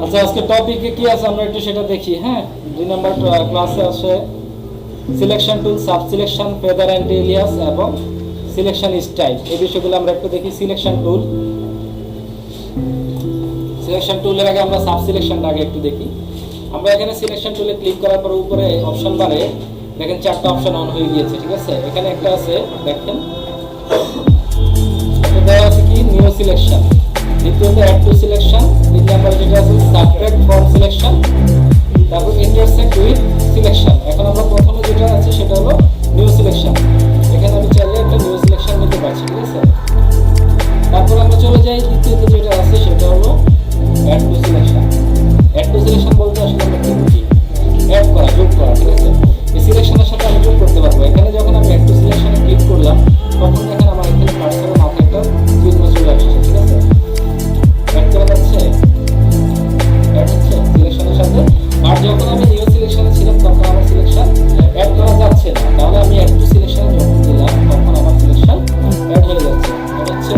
আচ্ছা, আজকে টপিকে কি আছে আমরা একটু সেটা দেখি। হ্যাঁ, 2 নাম্বার ক্লাসে আছে selection tool, sub selection, feather and Ilias এবং সিলেকশন স্টাইল। এই বিষয়গুলো আমরা একটু দেখি। সিলেকশন টুল, সিলেকশন টুলের আগে আমরা সাব সিলেকশনটা আগে একটু দেখি। আমরা এখানে সিলেকশন টুলে ক্লিক করার পর উপরে অপশন বারে দেখেন 4টা অপশন অন হয়ে গিয়েছে, ঠিক আছে। এখানে একটা আছে দেখেন, এটা দেওয়া আছে কি নিউ সিলেকশন, দ্বিতীয়ত অ্যাড টু সিলেকশন, 3 নাম্বার যেটা আছে সাবট্রাক্ট ফ্রম সিলেকশন, তারপর ইন্টারসেক্ট উইথ সিলেকশন। এখন আমরা প্রথমে যেটা আছে সেটা হলো নিউ সিলেকশন। এখানে আমি চাইলে একটা নিউ সিলেকশন নিতে পারছি, ঠিক আছে। তারপর আমরা চলে যাই দ্বিতীয়ত যেটা আছে সেটা হলো add to selection. Add to selection বলতে আসলে আমরা কি বুঝি? অ্যাড করা, যোগ করা, ঠিক আছে। এই সিলেকশনের সাথে আমি যোগ করতে পারবো। এখানে যখন আমি অ্যাড টু সিলেকশনে ক্লিক করলাম তখন দেখেন আমার এখানে কার্সরের মাথায় একটা চিহ্ন চলে আসছে, ঠিক আছে। অ্যাড করা যাচ্ছে, অ্যাড হচ্ছে সিলেকশনের সাথে। আর যখন আমি নিউ সিলেকশনে ছিলাম তখন আমার সিলেকশন অ্যাড করা যাচ্ছে না। তাহলে আমি অ্যাড টু সিলেকশনে যখন দিলাম তখন আমার সিলেকশন অ্যাড হয়ে যাচ্ছে। এটা হচ্ছে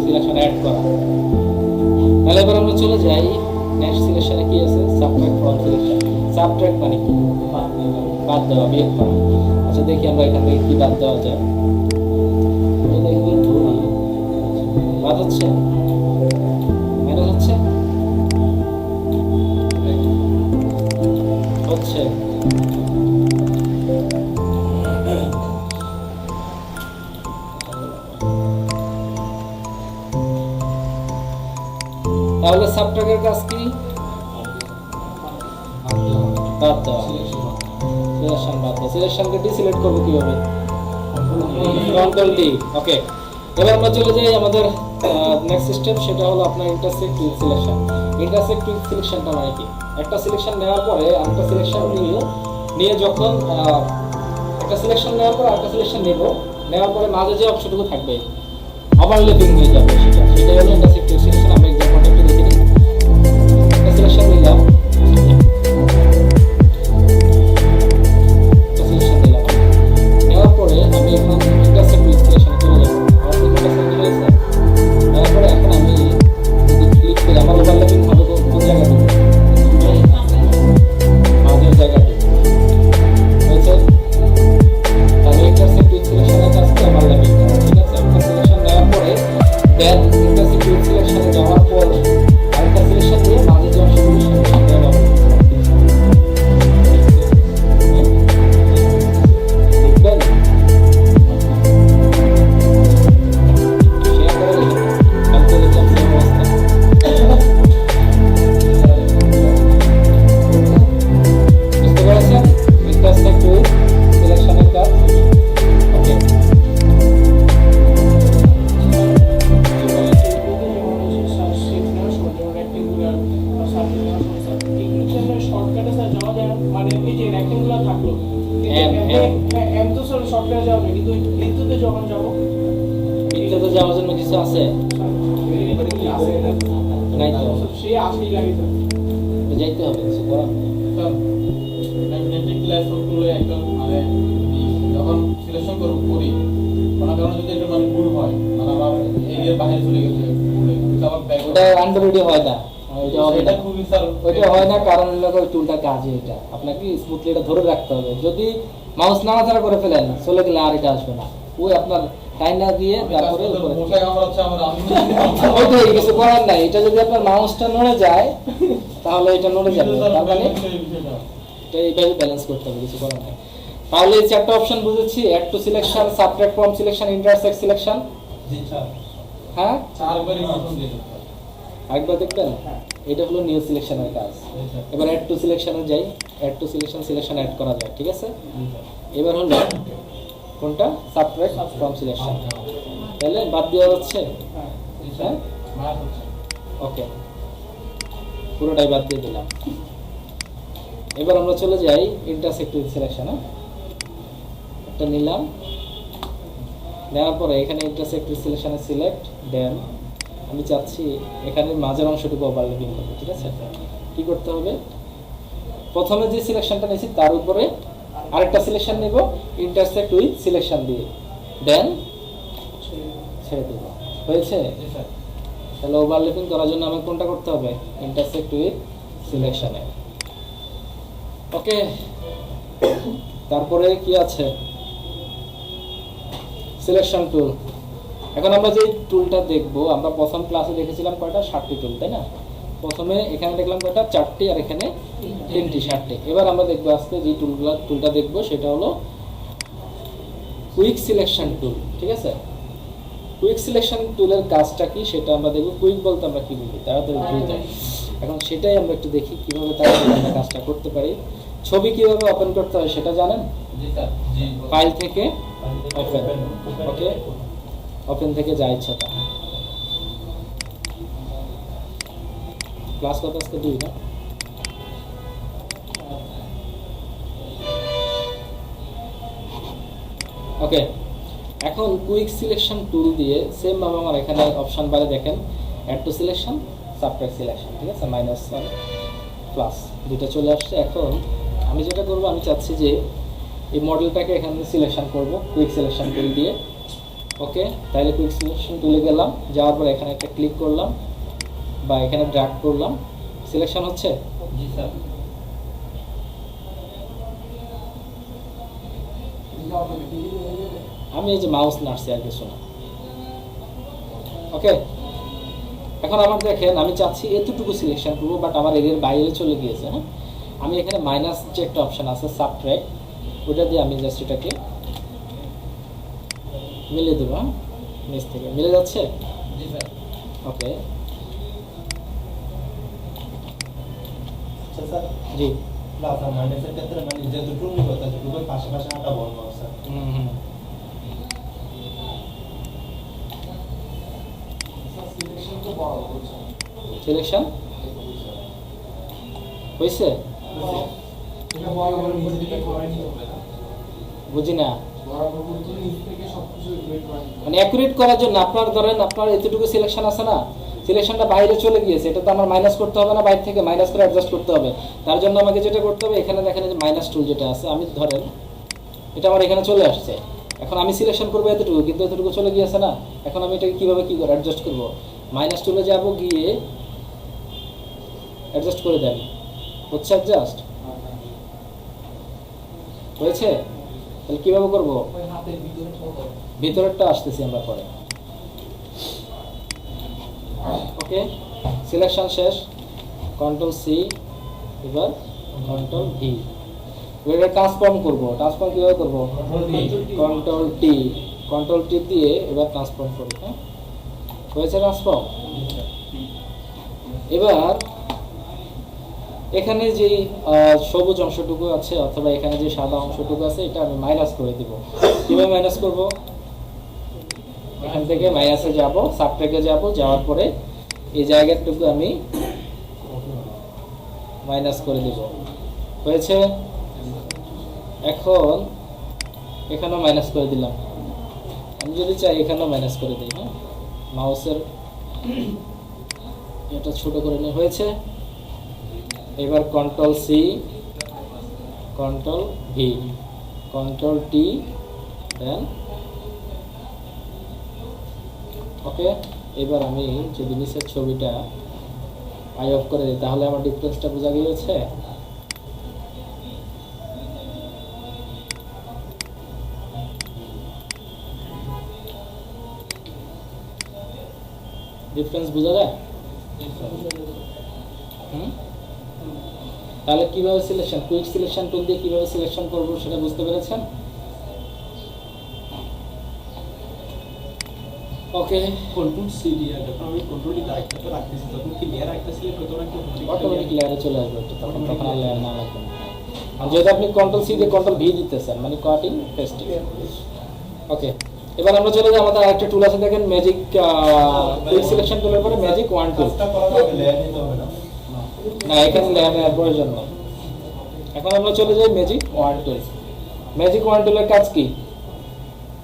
সিলেকশন অ্যাড করা। তাহলে এবার আমরা চলে যাই নেক্সট সিলেকশনে কি আছে সাবট্রাক্ট ফ্রম সিলেকশন। সাবট্রাক্ট মানে কি? বাদ দেওয়া, বিয়োগ করা। আচ্ছা দেখি আমরা এখান থেকে কি বাদ দেওয়া যায়। বাদ হচ্ছে, মাইনাস হচ্ছে, হচ্ছে তাহলে সাবট্রাক্টের কাজ কি? বাদ দেওয়া, সিলেকশন বাদ দেওয়া। সিলেকশনকে ডিসিলেক্ট করব কিভাবে? Control D. ওকে, এবার আমরা চলে যাই আমাদের নেক্সট স্টেপ, সেটা হলো আপনার intersect with selection. Intersect with সিলেকশনটা মানে কি? একটা সিলেকশন নেওয়ার পরে আরেকটা সিলেকশন নিয়ে যখন একটা সিলেকশন নেওয়ার পর আরেকটা সিলেকশন নেওয়ার পরে মাঝে যে অপশনটুকু থাকবে ওভারল্যাপিং হয়ে যাবে, সেটাই হলো ইন্টারসেক্ট উইথ সিলেকশন। আমরা এক্সাম্পলটা একটু দেখে নিই। একটা সিলেকশন নিলাম, নেওয়ার পরে আমি এখন ইন্টারসেক্ট উইথ সিলেকশনে চলে যাবো। আমার সিলেকশন চলে গেছে। তারপরে এখন আমি যদি ক্লিক করি আমার ওভারল্যাপিং হবে কোন জায়গাতে? মাঝের জায়গাতে হয়েছে। তাহলে ইন্টারসেক্ট উইথ সিলেকশনের কাজটা ওভারল্যাপিং করা, ঠিক আছে। একটা সিলেকশন নেওয়ার পরে দেন ইন্টারসেক্ট উইথ সিলেকশনে যাওয়ার পর আরেকটা সিলেকশন দিয়ে মাঝে যে অংশগুলো সেটা হবে। যাওয়ার জন্য কিছু আছে নাই তো, সে আসেই লাগে তো যাইতে হবে কিছু করার নেই। ম্যাগনেটিক ক্লাস টুলে একটা মানে যখন সিলেকশন করি কোনো কারণে যদি এটা মানে ভুল হয় মানে আবার এরিয়ার বাইরে চলে গেছে আবার ব্যাক ওটা আন্ডাররেডি হয় না। এটা খুবই স্যার ওইটা হয় না, কারণ হলো ওই টুলটা কাজে এটা আপনাকে স্মুথলি এটা ধরে রাখতে হবে। যদি মাউস নাড়াচাড়া করে ফেলেন চলে গেলে আর এটা আসবে না। ওই আপনার টাইনা দিয়ে তারপরে ওইটাই কিছু করার নাই। এটা যদি আপনার মাউসটা নড়ে যায় তাহলে এটা নড়ে যাবে, তার মানে এটা এইভাবে ব্যালেন্স করতে হবে, কিছু করার নাই। তাহলে এই চারটা অপশন বুঝেছি, add to selection, subtract from selection, intersect selection. জি স্যার। হ্যাঁ, চারবারই প্রথম দিন আরেকবার দেখবেন। এটা হলো নিউ সিলেকশনের কাজ। এবার অ্যাড টু সিলেকশনে যাই। Add to selection, selection add করা যায়, ঠিক আছে। এবার হলো কোনটা? Subtract from selection. তাহলে বাদ দেওয়া হচ্ছে, হ্যাঁ ওকে, পুরোটাই বাদ দিয়ে দিলাম। এবার আমরা চলে যাই ইন্টারসেক্ট উইথ সিলেকশন। একটা নিলাম, নেওয়ার পরে এখানে ইন্টারসেক্ট সিলেকশনে সিলেক্ট, দেন আমি চাচ্ছি এখানে মাঝের অংশটুকু ওভারল্যাপিং করবো। ঠিক আছে, কি করতে হবে, প্রথমে যে সিলেকশনটা নিয়েছি তার উপরে আরেকটা সিলেকশন নেব ইন্টারসেক্ট উইথ সিলেকশন দিয়ে, দেন ছেড়ে দেবো। হয়েছে? তাহলে ওভারল্যাপিং করার জন্য আমাকে কোনটা করতে হবে, ইন্টারসেক্ট উইথ সিলেকশনে। ওকে, তারপরে কি আছে, সিলেকশন টুল। এখন আমরা যে টুলটা দেখবো, আমরা প্রথম ক্লাসে দেখেছিলাম কয়টা, 7টি টুল, তাই না? প্রথমে এখানে দেখলাম কয়টা, 4টি, আর এখানে 3টি, 7টি। এবার আমরা দেখবো আজকে যে টুলটা দেখবো সেটা হলো কুইক সিলেকশন টুল। ঠিক আছে, কুইক সিলেকশন টুলের কাজটা কি সেটা আমরা দেখবো। কুইক বলতে আমরা কি বুঝি, তাড়াতাড়ি দ্রুত। এখন সেটাই আমরা একটু দেখি কিভাবে তাড়াতাড়ি আমরা কাজটা করতে পারি। ছবি কিভাবে ওপেন করতে হয় সেটা জানেন? ফাইল থেকে ওপেন, ওকে, ওপেন থেকে যা ইচ্ছা তা। ক্লাস কত আজকে, 2 না? ওকে, এখন কুইক সিলেকশন টুল দিয়ে সেম ভাবে আমার এখানে অপশন বারে দেখেন add to selection, subtract selection. ঠিক আছে, -1 প্লাস দুটো চলে আসছে। এখন আমি যেটা করব, আমি চাচ্ছি যে এই মডেলটাকে এখানে সিলেকশন করব কুইক সিলেকশন টুল দিয়ে। ওকে, তাহলে কুইক সিলেকশন টুলে গেলাম, যাওয়ার পর এখানে একটা ক্লিক করলাম বা এখানে ড্র্যাগ করলাম, সিলেকশন হচ্ছে। জি স্যার। আমি এই যে মাউস নাড়ছি আর কিছু না। ওকে, এখন আমার দেখেন আমি চাচ্ছি এতটুকু সিলেকশন করবো, বাট আমার এর বাইরে চলে গিয়েছে। হ্যাঁ, আমি এখানে মাইনাস যে একটা অপশন আছে সাবট্রাক্ট, ওটা দিয়ে আমি জাস্ট এটাকে মিলিয়ে দেবো। হ্যাঁ, নিচ থেকে মিলে যাচ্ছে। জি স্যার। ওকে, আচ্ছা স্যার, জি, প্লাস আর মাইনাসের ক্ষেত্রে মানে যেহেতু টুর্নি করতে আছে টুকের পাশাপাশি আটা বন্ধ স্যার। হুম, সিলেকশন তো বড় বলছেন। সিলেকশন হয়েছে, এটা বরাবর নিচে থেকে করে নিতে হবে না। বুঝি না। বরাবর কিন্তু নিচ থেকে সবকিছু রিলেট করে নিতে হবে। মানে অ্যাকুরেট করার জন্য আপনার ধরেন আপনার এতটুকু সিলেকশন আছে না, সিলেকশনটা বাইরে চলে গিয়েছে, এটা তো আমার মাইনাস করতে হবে না, বাইরে থেকে মাইনাস করে অ্যাডজাস্ট করতে হবে। তার জন্য আমাকে যেটা করতে হবে, এখানে দেখেন যে মাইনাস টুল যেটা আছে, আমি ধরেন এটা আমার এখানে চলে আসছে। এখন আমি সিলেকশন করবো এতটুকু, কিন্তু এতটুকু চলে গিয়েছে না। এখন আমি এটাকে কিভাবে কি করে অ্যাডজাস্ট করবো, মাইনাস টুলে যাব, গিয়ে অ্যাডজাস্ট করে দেন। হচ্ছে অ্যাডজাস্ট হয়েছে? তাহলে কিভাবে করবো, ওই হাতের ভিতরে ঠোকর। ভিতরেরটা আসতেছি আমরা পরে। ওকে, সিলেকশন শেষ, কন্ট্রোল সি, এবার কন্ট্রোল ভি। এবার ট্রান্সফর্ম করবো, ট্রান্সফর্ম কিভাবে করবো, কন্ট্রোল টি, কন্ট্রোল টি দিয়ে এবার ট্রান্সফর্ম করবো। হ্যাঁ, হয়েছে ট্রান্সফর্ম। এবার এখানে যে সবুজ অংশটুকু আছে অথবা এখানে যে সাদা অংশটুকু আছে, এটা আমি মাইনাস করে দিব। কিভাবে মাইনাস করব, এখান থেকে মাইনাসে যাব, সাবট্রাক্টে যাব, যাওয়ার পরে এই জায়গাটুকু আমি মাইনাস করে দিব। হয়েছে? এখন এখানেও মাইনাস করে দিলাম। আমি যদি চাই এখানেও মাইনাস করে দিই। হ্যাঁ, মাউসের এটা ছোট করে নিয়ে হয়েছে। এবার control C, control V, control T, then okay. এবার আমি যদি নিচের ছবিটা আই অফ করে দিই, তাহলে আমার ডিফারেন্সটা বোঝা গিয়েছে। ডিফারেন্স বোঝা যায়? তাহলে কিভাবে সিলেকশন, কুইক সিলেকশন টুল দিয়ে কিভাবে সিলেকশন করব সেটা বুঝতে পেরেছেন? ওকে, কন্ট্রোল সি দিয়ে যখন আমি কন্ট্রোল টি আরেকটা রাখতেছি তখন কি লেয়ার একটা সিলেক্ট করতে হবে নাকি অটোমেটিক লেয়ারে চলে আসবে, তখন আর লেয়ার না লাগবে। আর যেহেতু আপনি কন্ট্রোল সি দিয়ে কন্ট্রোল ভি দিতেছেন, মানে কাটিং পেস্টিং। ওকে, এবার আমরা চলে যাই, আমাদের আরেকটা টুল আছে দেখেন, ম্যাজিক কুইক সিলেকশন টুলের পরে ম্যাজিক ওয়ান টুল। কাজটা করার আগে লেয়ার নিতে হবে না। না, এখানে লেয়ার নেওয়ার প্রয়োজন নেই। এখন আমরা চলে যাই ম্যাজিক ওয়ান টুল। ম্যাজিক ওয়ান টুলের কাজ কি?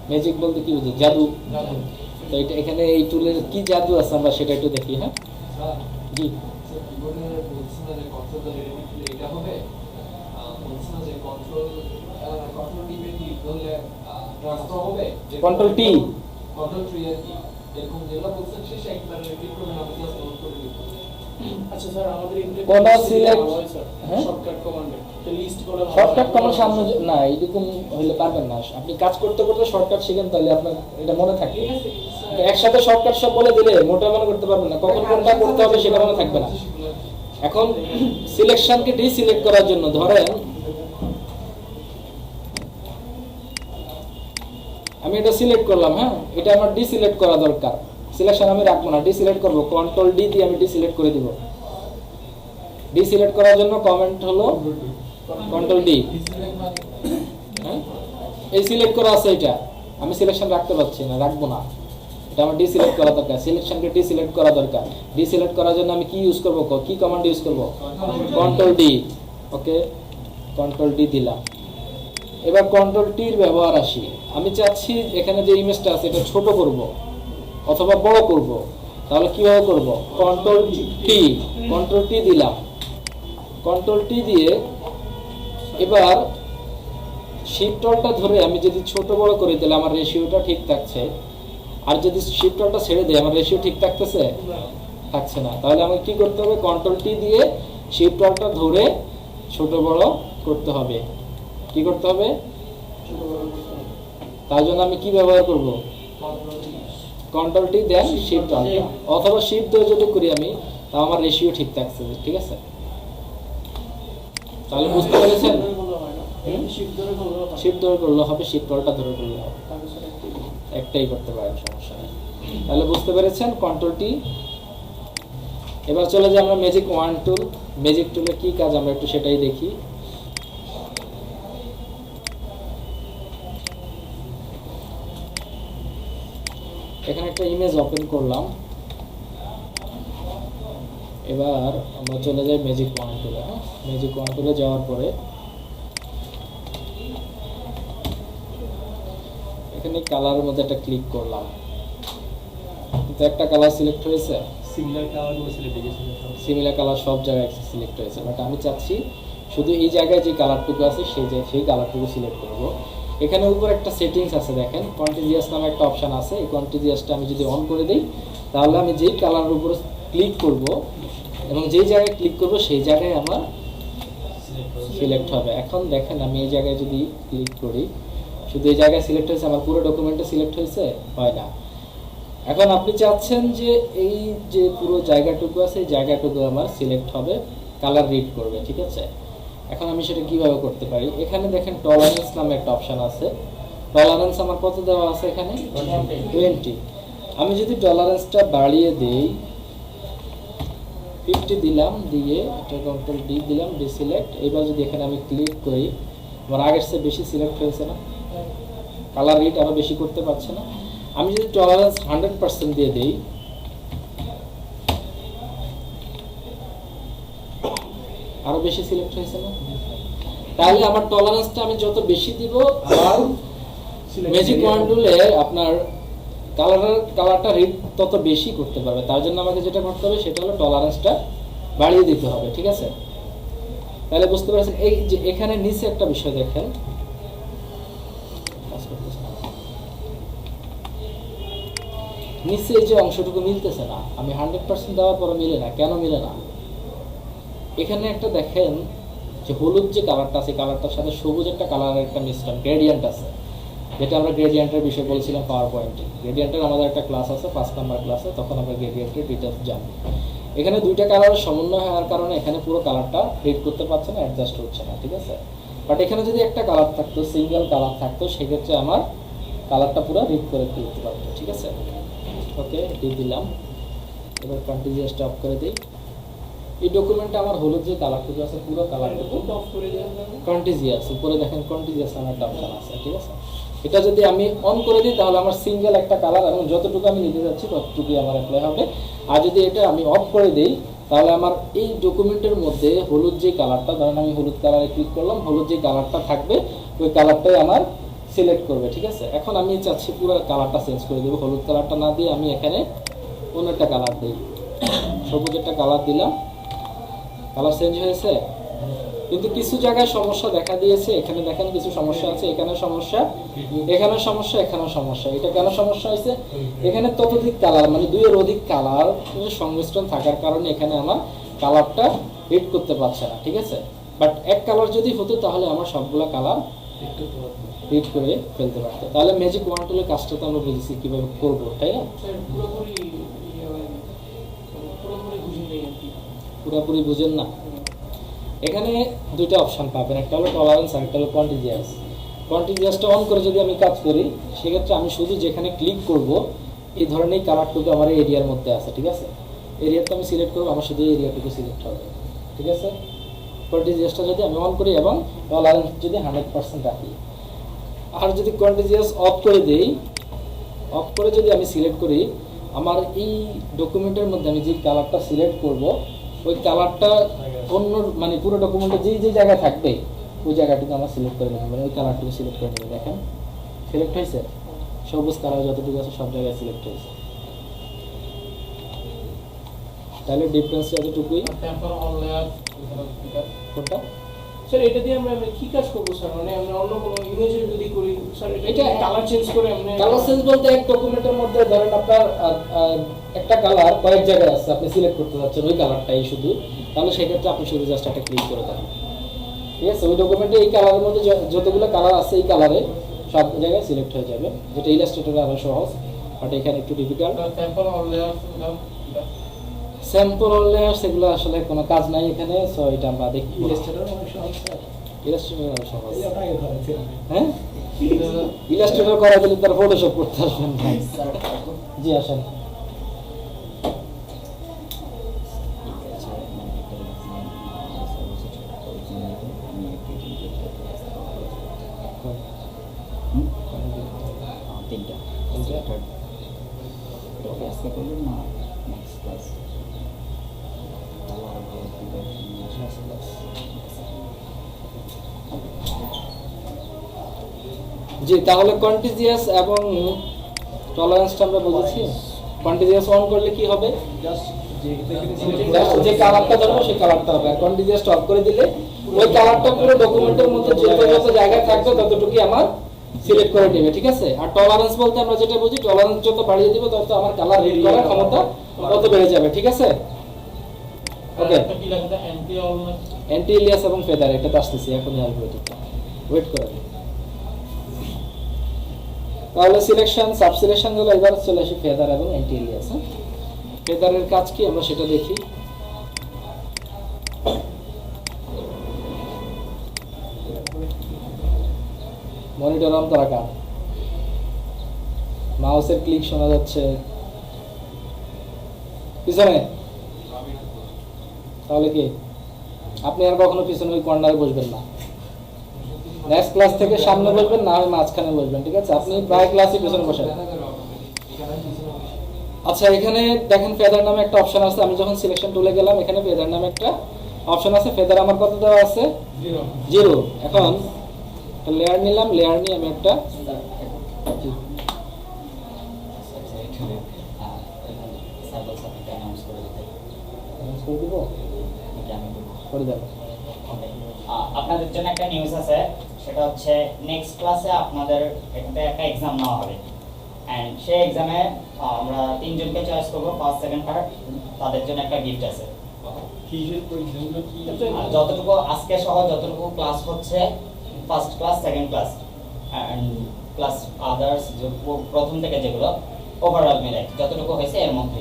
ম্যাজিক বলতে কি বুঝো? জাদু। তো এটা এখানে এই টুলের কি জাদু আছে আমরা সেটা একটু দেখি। হ্যাঁ জি, কন্ট্রোল টি। আচ্ছা স্যার, আমাদের কোনটা সিলেক্ট? হ্যাঁ, শর্টকাট কমান্ড লিস্ট করে শর্টকাট কমান্ড সামনে না, এরকম হইলে পারবেন না। আপনি কাজ করতে করতে শর্টকাট শিখেন, তাহলে আপনার এটা মনে থাকবে। একসাথে শর্টকাট সব বলে দিলে মোটা মনে করতে পারবেন না, কখন কোনটা করতে হবে সেটা মনে থাকবে না। এখন সিলেকশনকে ডিসিলেক্ট করার জন্য ধরেন আমি এটা সিলেক্ট করলাম, হ্যাঁ এটা আমার ডিসিলেক্ট করা দরকার। সিলেকশন আমি রাখবো না, ডিসিলেক্ট করব, কন্ট্রোল ডি দিয়ে আমি ডিসিলেক্ট করে দিব। ডিসিলেক্ট করার জন্য কমেন্ট হলো কন্ট্রোল ডি। হ্যাঁ, এই সিলেক্ট করা আছে, এটা আমি সিলেকশন রাখতে পারছি না, রাখবো না, এটা আমার ডিসিলেক্ট করা দরকার। সিলেকশনকে ডিসিলেক্ট করা দরকার। ডিসিলেক্ট করার জন্য আমি কি ইউজ করব, কি কমান্ড ইউজ করব? Control D. Okay, control D দিলাম। এবার কন্ট্রোল টির ব্যবহার আসি। আমি চাচ্ছি এখানে যে ইমেজটা আছে এটা ছোট করব অথবা বড় করব, তাহলে কিভাবে করব? Control T. কন্ট্রোল টি দিলাম। কন্ট্রোল টি দিয়ে এবার শিফট অল্টটা ধরে আমি যদি ছোট বড় করি তাহলে আমার রেশিওটা ঠিক থাকছে, আর যদি শিফট অল্টটা ছেড়ে দিই আমার রেশিও ঠিক থাকতেছে? থাকছে না। তাহলে আমাকে কি করতে হবে? কন্ট্রোল টি দিয়ে শিফট অল্টটা ধরে ছোট বড় করতে হবে। কি করতে হবে? তার জন্য আমি কি ব্যবহার করব? কন্ট্রোল টি দেন শিফট অল্ট, অথবা শিফট ধরে যদি করি আমি, তাও আমার রেশিও ঠিক থাকছে। ঠিক আছে, তাহলে বুঝতে পেরেছেন? শিফট ধরে করলে হবে, শিফট অল্টটা ধরে করলে হবে, একটাই করতে পারেন, সমস্যা নেই। তাহলে বুঝতে পেরেছেন কন্ট্রোল টি। এবার চলে যাই আমরা ম্যাজিক ওয়ান টুল। ম্যাজিক টুলে কি কাজ আমরা একটু সেটাই দেখি। এখানে একটা ইমেজ ওপেন করলাম। এবার আমরা চলে যাই ম্যাজিক ওয়ান টুলে। ম্যাজিক ওয়ান টুলে যাওয়ার পরে এখানে কালারের মধ্যে একটা ক্লিক করলাম, কিন্তু একটা কালার সিলেক্ট হয়েছে, সিমিলার কালারগুলো সিলেক্ট হয়ে গেছে। সিমিলার কালার সব জায়গায় সিলেক্ট হয়েছে, বাট আমি চাচ্ছি শুধু এই জায়গায় যে কালারটুকু আছে সেই কালারটুকু সিলেক্ট করব। এখানে উপর একটা সেটিংস আছে, দেখেন কন্টিজিয়াস নামে একটা অপশন আছে। এই কন্টিজিয়াসটা আমি যদি অন করে দিই তাহলে আমি যেই কালারের উপর ক্লিক করব এবং যেই জায়গায় ক্লিক করব সেই জায়গায় আমার সিলেক্ট হবে। এখন দেখেন আমি এই জায়গায় যদি ক্লিক করি, শুধু এই জায়গায় সিলেক্ট হয়েছে, আমার পুরো ডকুমেন্টে সিলেক্ট হয়েছে? হয় না। এখন আপনি চাচ্ছেন যে এই যে পুরো জায়গাটুকু আছে এই জায়গাটুকু আমার সিলেক্ট হবে, কালার রিড করবে। ঠিক আছে, এখন আমি সেটা কিভাবে করতে পারি? এখানে দেখেন টলারেন্স নামে একটা অপশন আছে। টলারেন্স আমার কত দেওয়া আছে? এখানে 20। আমি যদি টলারেন্সটা বাড়িয়ে দেই, 50 দিলাম, দিয়ে এটা কন্ট্রোল ডি দিলাম, ডিসিলেক্ট। এবার যদি এখানে আমি ক্লিক করি, আমার আগের চেয়ে বেশি সিলেক্ট হয়েছে না? কালার রিড আরো বেশি করতে পারছে না? আমি যদি টলারেন্স 100% দিয়ে দেই, আরো বেশি সিলেক্ট হয়েছে না? তাহলে আমার টলারেন্সটা আমি যত বেশি দিব, আর ম্যাজিক ওয়ান টুলে আপনার কালারটা রিড তত বেশি করতে পারবে। তার জন্য আমাকে যেটা করতে হবে সেটা হলো টলারেন্সটা বাড়িয়ে দিতে হবে। ঠিক আছে, তাহলে বুঝতে পারছেন? এই যে এখানে নিচে একটা বিষয় দেখেন, নিচে এই যে অংশটুকু মিলতেছে না। আমি 100% দেওয়ার পরে মিলে না। কেন মিলে না? এখানে একটা দেখেন যে হলুদ যে কালারটা আছে, কালারটার সাথে সবুজ একটা কালারের একটা মিশ্রণ, গ্রেডিয়েন্ট আছে, যেটা আমরা গ্রেডিয়েন্টের বিষয়ে বলছিলাম পাওয়ার পয়েন্টে। গ্রেডিয়েন্টের আমাদের একটা ক্লাস আছে 5 নাম্বার ক্লাসে, তখন আমরা গ্রেডিয়েন্টের ডিটেলস জানবো। এখানে দুইটা কালারের সমন্বয় হওয়ার কারণে এখানে পুরো কালারটা রিড করতে পারছে না, অ্যাডজাস্ট হচ্ছে না। ঠিক আছে, বাট এখানে যদি একটা কালার থাকতো, সিঙ্গেল কালার থাকতো, সেক্ষেত্রে আমার কালারটা পুরো রিড করে ফেলতে পারতো। ঠিক আছে, ওকে দিয়ে দিলাম। এবার কন্টিজিয়াসটা অফ করে দিই। এই ডকুমেন্টে আমার হলুদ যে কালারটুকু আছে পুরো কালারটুকু অফ করে দেন। কন্টিজিয়াস, উপরে দেখেন কন্টিজিয়াস নামে একটা অপশন আছে। ঠিক আছে, এটা যদি আমি অন করে দিই তাহলে আমার সিঙ্গেল একটা কালার এবং যতটুকু আমি নিতে যাচ্ছি ততটুকুই আমার অ্যাপ্লাই হবে। আর যদি এটা আমি অফ করে দিই তাহলে আমার এই ডকুমেন্টের মধ্যে হলুদ যে কালারটা, ধরেন আমি হলুদ কালারে ক্লিক করলাম, হলুদ যে কালারটা থাকবে ওই কালারটাই আমার সিলেক্ট করবে, ঠিক আছে। এখন আমি চাচ্ছি পুরো কালারটা চেঞ্জ করে দেবো, হলুদ কালারটা না দিয়ে আমি এখানে অন্য একটা কালার দিই, সবুজ একটা কালার দিলাম, কালার চেঞ্জ হয়েছে। কিন্তু কিছু জায়গায় সমস্যা দেখা দিয়েছে, এখানে দেখেন কিছু সমস্যা আছে, এখানে সমস্যা, এখানে সমস্যা, এখানে সমস্যা। এটা কেন সমস্যা হয়েছে? এখানে ততোধিক কালার মানে দুইয়ের অধিক কালার সংমিশ্রণ থাকার কারণে এখানে আমার কালারটা রিড করতে পারছে না, ঠিক আছে। বাট এক কালার যদি হতো তাহলে আমার সবগুলো কালার রিড করে ফেলতে পারতো। তাহলে ম্যাজিক ওয়ান টুলের কাজটা তো আমরা বুঝেছি কিভাবে করবো, তাই না? পুরোপুরি বুঝেন না। এখানে দুইটা অপশন পাবেন, একটা হলো টলারেন্স আর একটা হলো কন্টিজিয়াস। কন্টিজিয়াসটা অন করে যদি আমি কাজ করি সেক্ষেত্রে আমি শুধু যেখানে ক্লিক করব এই ধরনের কালারটুকু আমার এরিয়ার মধ্যে আছে, ঠিক আছে। এরিয়াটা আমি সিলেক্ট করবো, আমার শুধু এরিয়াটুকু সিলেক্ট হবে, ঠিক আছে। কন্টিজিয়াসটা যদি আমি অন করি এবং টলারেন্স যদি 100% রাখি, আর যদি কন্টিজিয়াস অফ করে দেই, অফ করে যদি আমি সিলেক্ট করি, আমার এই ডকুমেন্টের মধ্যে আমি যে কালারটা সিলেক্ট করব ওই কালারটা অন্য মানে পুরো ডকুমেন্টে যে জায়গায় থাকবে ওই জায়গাটুকু আমার সিলেক্ট করে নেবে, মানে ওই কালারটুকু সিলেক্ট করে নেবে। দেখেন সিলেক্ট হয়েছে, সবুজ কালার যতটুকু আছে সব জায়গায় সিলেক্ট হয়েছে। তাহলে ডিফারেন্স এতটুকুই। কোনটা স্যার এটা দিয়ে আমরা কি কাজ করবো স্যার? মানে আমরা অন্য কোনো ইমেজে যদি করি স্যার, এটা কালার চেঞ্জ করে আমরা কালার চেঞ্জ বলতে এক ডকুমেন্টের মধ্যে ধরেন আপনার একটা কালার কয়েক জায়গায় আছে, আপনি সিলেক্ট করতে যাচ্ছেন ওই কালারটাই শুধু, তাহলে সেক্ষেত্রে আপনি শুধু জাস্ট একটা ক্লিক করে দেন, ঠিক আছে। ওই ডকুমেন্টে এই কালারের মধ্যে যতগুলো কালার আছে এই কালারে সব জায়গায় সিলেক্ট হয়ে যাবে, যেটা ইলাস্ট্রেটরে আরো সহজ, বাট এখানে একটু ডিফিকাল্ট। স্যাম্পল অল লেয়ার সেগুলো আসলে কোনো কাজ নাই এখানে, সো এটা আমরা দেখি। ইলাস্ট্রেটর অনেক সহজ স্যার, ইলাস্ট্রেটর অনেক সহজ। হ্যাঁ, ইলাস্ট্রেটর করা দিলে তার ফটোশপ করতে আসবেন না। জি আসেন। জি, তাহলে কন্টিজিয়াস এবং টলারেন্সটা আমরা বুঝেছি। কন্টিজিয়াস অন করলে কি হবে? জাস্ট যে কালারটা ধরবো সেই কালারটা হবে, আর কন্টিজিয়াস অফ করে দিলে ওই কালারটা পুরো ডকুমেন্টের মধ্যে যত জায়গায় থাকবে ততটুকুই আমার সিলেক্ট করে নেবে, ঠিক আছে। আর টলারেন্স বলতে আমরা যেটা বুঝি, টলারেন্স যত বাড়িয়ে দিব তত আমার কালার রিড করার ক্ষমতা তত বেড়ে যাবে, ঠিক আছে। ওকে, অ্যান্টি ইলিয়াস এবং ফেদার এটা তো আসতেছি, এখনই আসবে, এটা ওয়েট করে। তাহলে সিলেকশন সাব সিলেকশন হলো, এবার চলে আসি ফেদার এবং অ্যান্টি ইলিয়াস। ফেদারের কাজ কি আমরা সেটা দেখি। মনিটর অন করা কার? মাউসের ক্লিক শোনা যাচ্ছে পিছনে, তাহলে কি আপনি আর কখনো পিছনে ওই কর্নারে বসবেন না। নেক্সট ক্লাস থেকে সামনে বসবেন, না হয় মাঝখানে বসবেন, ঠিক আছে। আপনি প্রায় ক্লাসই পিছনে বসেন। আচ্ছা, এখানে দেখেন ফেদার নামে একটা অপশন আছে। আমি যখন সিলেকশন টুলে গেলাম, এখানে ফেদার নামে একটা অপশন আছে। ফেদার আমার কত দেওয়া আছে? 0। এখন লেয়ার নিলাম, লেয়ার নিয়ে আমি একটা আপনাদের জন্য একটা নিউজ আছে, সেটা হচ্ছে নেক্সট ক্লাসে আপনাদের এখান থেকে একটা এক্সাম নেওয়া হবে, এন্ড সেই এক্সামে আমরা 3 জনকে চয়েস করব, ফার্স্ট সেকেন্ড থার্ড। তাদের জন্য একটা গিফট আছে। আর যতটুকু আজকে সহ যতটুকু ক্লাস হচ্ছে, first class, second class and class others, প্রথম থেকে যেগুলো ওভারঅল মিলে যতটুকু হয়েছে এর মধ্যে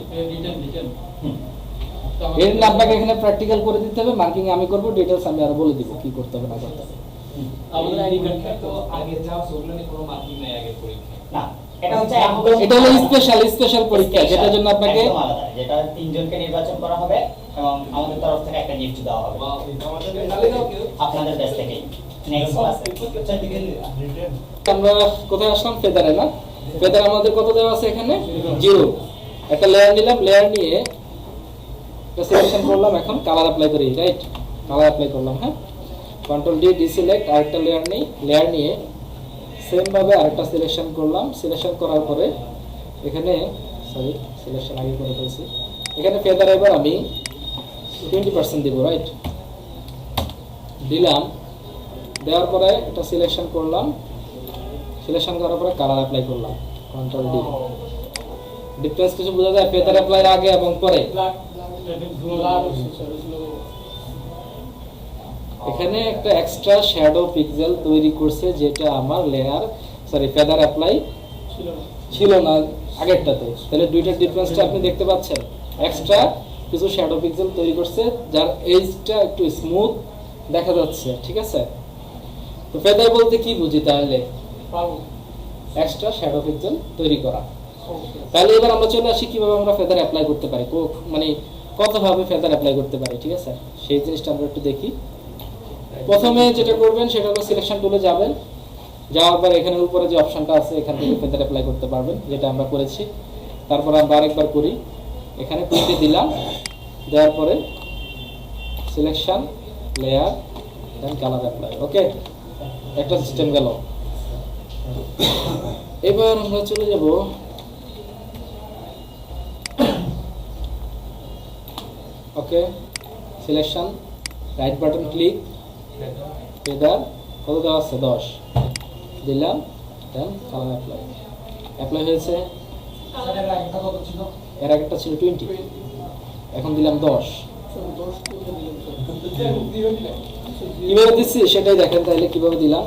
এর না আপনাকে এখানে প্র্যাকটিক্যাল করে দিতে হবে, মার্কিং আমি করব, ডিটেইলস আমি আর বলে দিব কি করতে হবে না করতে হবে। আমাদের আইডি কার্ড তো আগে যাও সোলনে কোনো মার্কিং নাই আগে পরীক্ষা না, এটা হচ্ছে এটা হলো স্পেশাল পরীক্ষা, যেটার জন্য আপনাকে একদম আলাদা, যেটা 3 জনকে নির্বাচন করা হবে এবং আমাদের তরফ থেকে একটা গিফট দেওয়া হবে আপনাদের কাছ থেকে। নেক্সট ক্লাসে আমরা কোথায় আসলাম? ফেদারে না? ফেদার আমাদের কত দেওয়া আছে এখানে? 0। একটা লেয়ার নিলাম, লেয়ার নিয়ে একটা সিলেকশন করলাম, এখন কালার অ্যাপ্লাই করি, রাইট? কালার অ্যাপ্লাই করলাম, হ্যাঁ। কন্ট্রোল ডি ডিসিলেক্ট, আরেকটা লেয়ার নেই, লেয়ার নিয়ে সেম ভাবে আরেকটা সিলেকশন করলাম, সিলেকশন করার পরে এখানে সরি সিলেকশন আগে করে ফেলছি, এখানে ফেদার এবার আমি 20% দিব, রাইট? দিলাম, দেওয়ার পরে এটা সিলেকশন করলাম, সিলেকশন করার পরে কালার অ্যাপ্লাই করলাম, কন্ট্রোল ডি। ডিফারেন্স কিছু বোঝা যায় ফেদার অ্যাপ্লাই আগে এবং পরে? এখানে একটা এক্সট্রা শ্যাডো পিক্সেল তৈরি করছে যেটা আমার লেয়ার সরি ফেদার অ্যাপ্লাই ছিল না আগেরটাতে। তাহলে দুইটার ডিফারেন্সটা আপনি দেখতে পাচ্ছেন, এক্সট্রা কিছু শ্যাডো পিক্সেল তৈরি করছে যার এজটা একটু স্মুথ দেখা যাচ্ছে, ঠিক আছে? তো ফেদার বলতে কি বুঝি তাহলে? এক্সট্রা শ্যাডো পিক্সেল তৈরি করা। তাহলে এবার আমরা চলে আসি কিভাবে আমরা ফেদার অ্যাপ্লাই করতে পারি, মানে কতভাবে ফেদার অ্যাপ্লাই করতে পারি, ঠিক আছে? সেই জিনিসটা আমরা একটু দেখি। প্রথমে যেটা করবেন সেটা হলো সিলেকশন টুলে যাবেন, যাওয়ার পর এখানে উপরে যে অপশনটা আছে এখান থেকে ফেদার অ্যাপ্লাই করতে পারবেন, যেটা আমরা করেছি। তারপর আমরা আরেকবার করি, এখানে ক্লিক দিলাম, দেওয়ার পরে selection layer then colour apply. Okay, একটা সিস্টেম গেল। এবার আমরা চলে যাব okay, selection right button click, feather কত দেওয়া আছে 10 দিলাম, দেন কালার অ্যাপ্লাই। অ্যাপ্লাই হয়েছে। এর আগেরটা ছিল 20, এখন দিলাম 10। কিভাবে দিচ্ছি সেটাই দেখেন তাহলে কিভাবে দিলাম।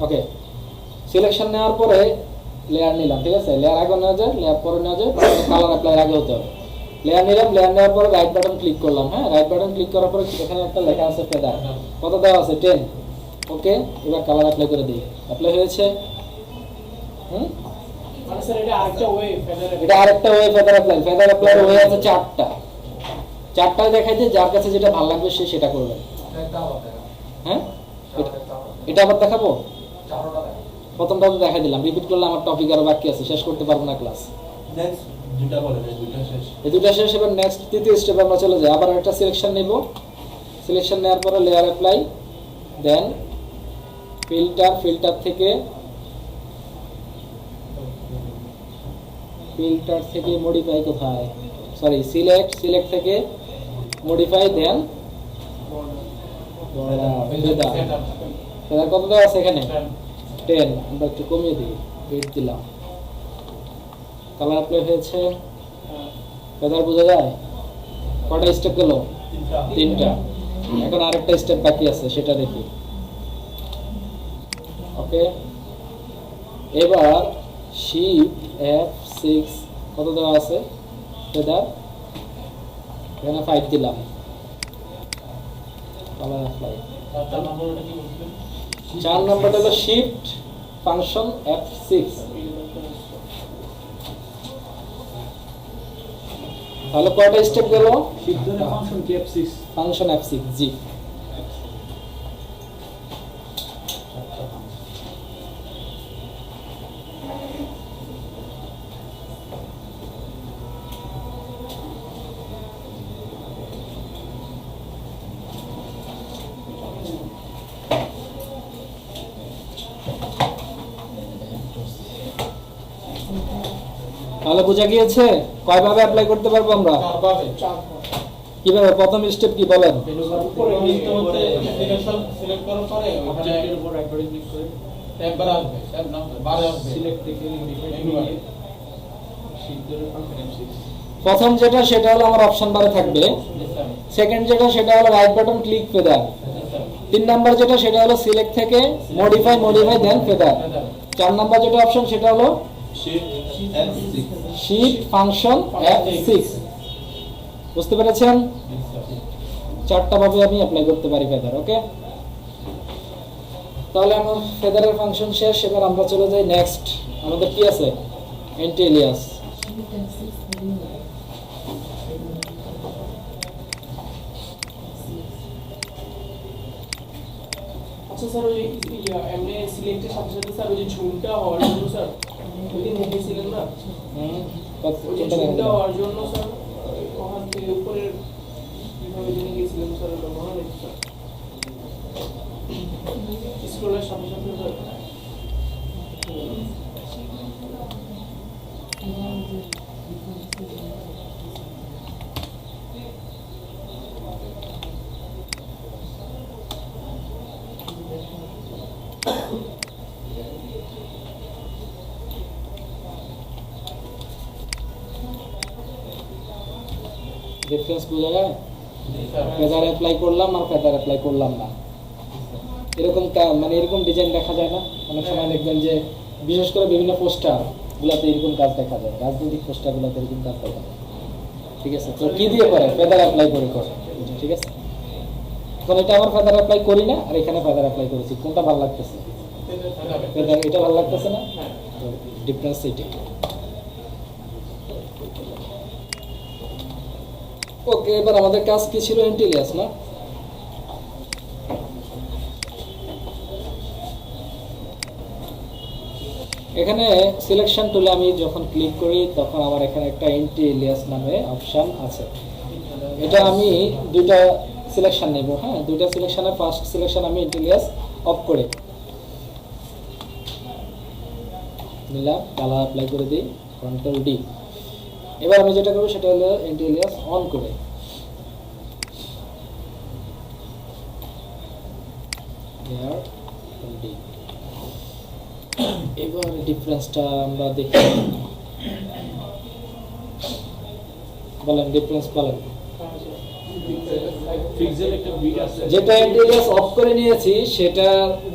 ওকে, সিলেকশন নেওয়ার পরে লেয়ার নিলাম, ঠিক আছে? লেয়ার আগে নেওয়া যায়, লেয়ার পরে নেওয়া যায়, কালার অ্যাপ্লাই আগে হতে হবে। লেয়ার নিলাম, লেয়ার নেওয়ার পরে রাইট বাটন ক্লিক করলাম। হ্যাঁ, রাইট বাটন ক্লিক করার পরে এখানে একটা লেখা আছে ফেদার, কত দেওয়া আছে 10। ওকে, এবার কালার অ্যাপ্লাই করে দিই। অ্যাপ্লাই হয়েছে। মানে স্যার এটা আরেকটা ওয়ে ফেদার, এটা আরেকটা way feather apply. Feather apply way আছে চারটা দেখাই দিয়ে যার কাছে যেটা ভালো লাগবে সে সেটা করবে। হ্যাঁ, এটা আবার দেখাবো। প্রথমটা তো দেখাই দিলাম, রিপিট করলে আমার টপিক আরো বাকি আছে, শেষ করতে পারবো না ক্লাস। এই দুটা শেষ। এবার নেক্সট তৃতীয় স্টেপে আমরা চলে যাই। আবার একটা সিলেকশন নেব, সিলেকশন নেওয়ার পরে লেয়ার অ্যাপ্লাই, দেন ফিল্টার থেকে মডিফাই কোথায়, সরি সিলেক্ট থেকে মডিফাই, দেন ফেদার কত দেওয়া আছে এখানে 10, আমরা একটু কমিয়ে দিই, 8 দিলাম। কালার অ্যাপ্লাই হয়েছে। ফেদার বোঝা যায়? কটা স্টেপ গেল? 3টা। এখন আরেকটা স্টেপ বাকি আছে, সেটা দেখি। ওকে, এবার শিফট F6 কত দেওয়া আছে ফেদার, এখানে 5 দিলাম। Colour apply. 4 নম্বরটা হলো শিফট ফাংশন F6। তাহলে কয়টা স্টেপ গেল? ফাংশন F6 জি। তাহলে বোঝা গিয়েছে কয়ভাবে অ্যাপ্লাই করতে পারবো আমরা? কিভাবে? প্রথম স্টেপ কি বলেন? সিলেক্ট করার পরে অবজেক্টের উপর রাইট বাটন ক্লিক করে একবার আসবে, ট্যাব না বারে আসবে, সিলেক্ট থেকে মডিফাই দিয়ে শিফট ধরে ফাংশন F6। প্রথম যেটা সেটা হলো আমার অপশন বারে থাকবে, সেকেন্ড যেটা সেটা হলো right button click feather, 3 number যেটা সেটা হলো সিলেক্ট থেকে মডিফাই দেন ফেদার, 4 নাম্বার যেটা অপশন সেটা হলো শিফট ফাংশন F6। বুঝতে পেরেছেন? 4টা ভাবে আমি অ্যাপ্লাই করতে পারি ফেদার। ওকে, তাহলে আমার ফেদারের ফাংশন শেষ। এবার আমরা চলে যাই নেক্সট। আমাদের কি আছে? এন্টি এলিয়াস। আচ্ছা স্যার, ওই এমনি সিলেক্টের সাথে সাথে স্যার ওই যে ঝুমটা হওয়ার জন্য স্যার ওইদিন দেখেছিলেন না, ওই যে ঝুমটা হওয়ার জন্য স্যার ওখান থেকে উপরের কিভাবে জেনে গেছিলেন স্যার, ওটা মনে নেই স্যার। স্ক্রলের সাথে সাথে স্যার ডিফারেন্স বোঝা যায়? ফেদার অ্যাপ্লাই করলাম আর ফেদার অ্যাপ্লাই করলাম না, এরকম মানে এরকম ডিজাইন দেখা যায় না অনেক সময়? দেখবেন যে বিশেষ করে বিভিন্ন পোস্টার গুলাতে এরকম কাজ দেখা যায়, রাজনৈতিক পোস্টার গুলাতে এরকম কাজ দেখা যায়। ঠিক আছে, তো কি দিয়ে করে? ফেদার অ্যাপ্লাই করে করে। ঠিক আছে, এখন এটা আমার ফেদার অ্যাপ্লাই করি না আর এখানে ফেদার অ্যাপ্লাই করেছি, কোনটা ভালো লাগতেছে? ফেদার এটা ভালো লাগতেছে না, তো ডিফারেন্স এটাই। ওকে, এবার আমাদের কাজ কি ছিল? এন্টিলিয়াস না? এখানে সিলেকশন টুলে আমি যখন ক্লিক করি তখন আমার এখানে একটা এন্টিলিয়াস নামে অপশন আছে। এটা আমি দুইটা সিলেকশন নেব। হ্যাঁ, দুইটা সিলেকশনের ফার্স্ট সিলেকশন আমি এন্টিলিয়াস অফ করে নিলাম, কালার অ্যাপ্লাই করে দিই, কন্ট্রোল ডি। এবার আমি যেটা করবো সেটা হলো এন্টিলিয়াস অন করে এবার ডিফারেন্সটা আমরা দেখি। বলেন ডিফারেন্স বলেন। পিক্সেল একটা বিট আছে, যেটা এন্টিলিয়াস অফ করে নিয়েছি সেটা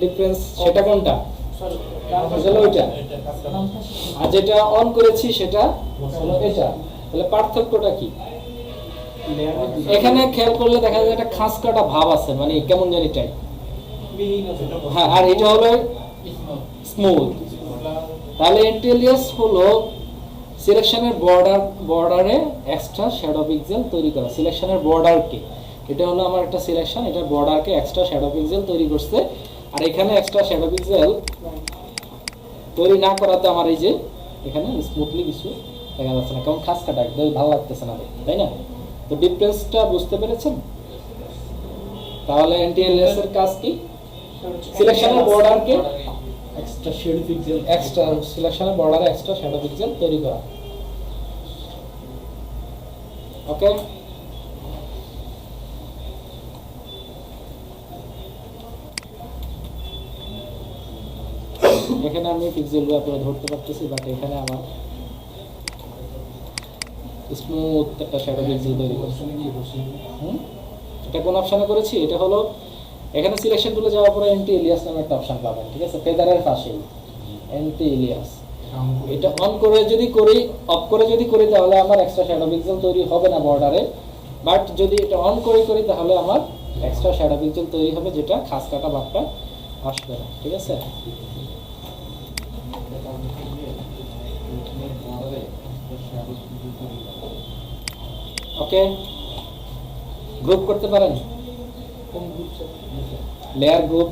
ডিফারেন্স, সেটা কোনটা? আসলে ওইটা। আর যেটা অন করেছি সেটা হলো এটা। তাহলে পার্থক্যটা কি? এখানে খেয়াল করলে দেখা যায় একটা খাস কাটা ভাব আছে, মানে কেমন জানি টাইপ। হ্যাঁ, আর এটা হলো স্মুথ। তাহলে এন্টিলিয়াস হলো সিলেকশনের বর্ডারে এক্সট্রা শ্যাডো পিক্সেল তৈরি করা। সিলেকশনের বর্ডারকে, এটা হলো আমার একটা সিলেকশন, এটা বর্ডারকে এক্সট্রা শ্যাডো পিক্সেল তৈরি করছে। আর এখানে এক্সট্রা শ্যাডো পিক্সেল তৈরি না করাতে আমার এই যে এখানে স্মুথলি কিছু দেখা যাচ্ছে না, কেমন খাস কাটা, একদম ভালো লাগতেছে না, তাই না? তো ডিফারেন্সটা বুঝতে পেরেছেন? তাহলে এন্টিলিয়াস এর কাজ কি? সিলেকশনের বর্ডারকে এক্সট্রা শেড পিক্সেল, এক্সট্রা সিলেকশনের বর্ডারে এক্সট্রা শ্যাডো পিক্সেল তৈরি করা। ওকে, এখানে আমি পিক্সেলগুলো আপনারা ধরতে পারতেছি, বাট এখানে আমার স্মুথ একটা শ্যাডো পিক্সেল তৈরি করছি। এটা কোন অপশনে করেছি? এটা হলো এখানে সিলেকশন টুলে যাওয়ার পরে এন্টিলিয়াস নামে একটা অপশন পাবেন। ঠিক আছে, ফেদারের পাশেই এন্টিলিয়াস। এটা অন করে যদি করি, অফ করে যদি করি তাহলে আমার এক্সট্রা শ্যাডো পিক্সেল তৈরি হবে না বর্ডারে, বাট যদি এটা অন করে করি তাহলে আমার এক্সট্রা শ্যাডো পিক্সেল তৈরি হবে, যেটা খাস কাটা ভাবটা আসবে না। ঠিক আছে, ওকে। গ্রুপ করতে পারেন, লেয়ার গ্রুপ।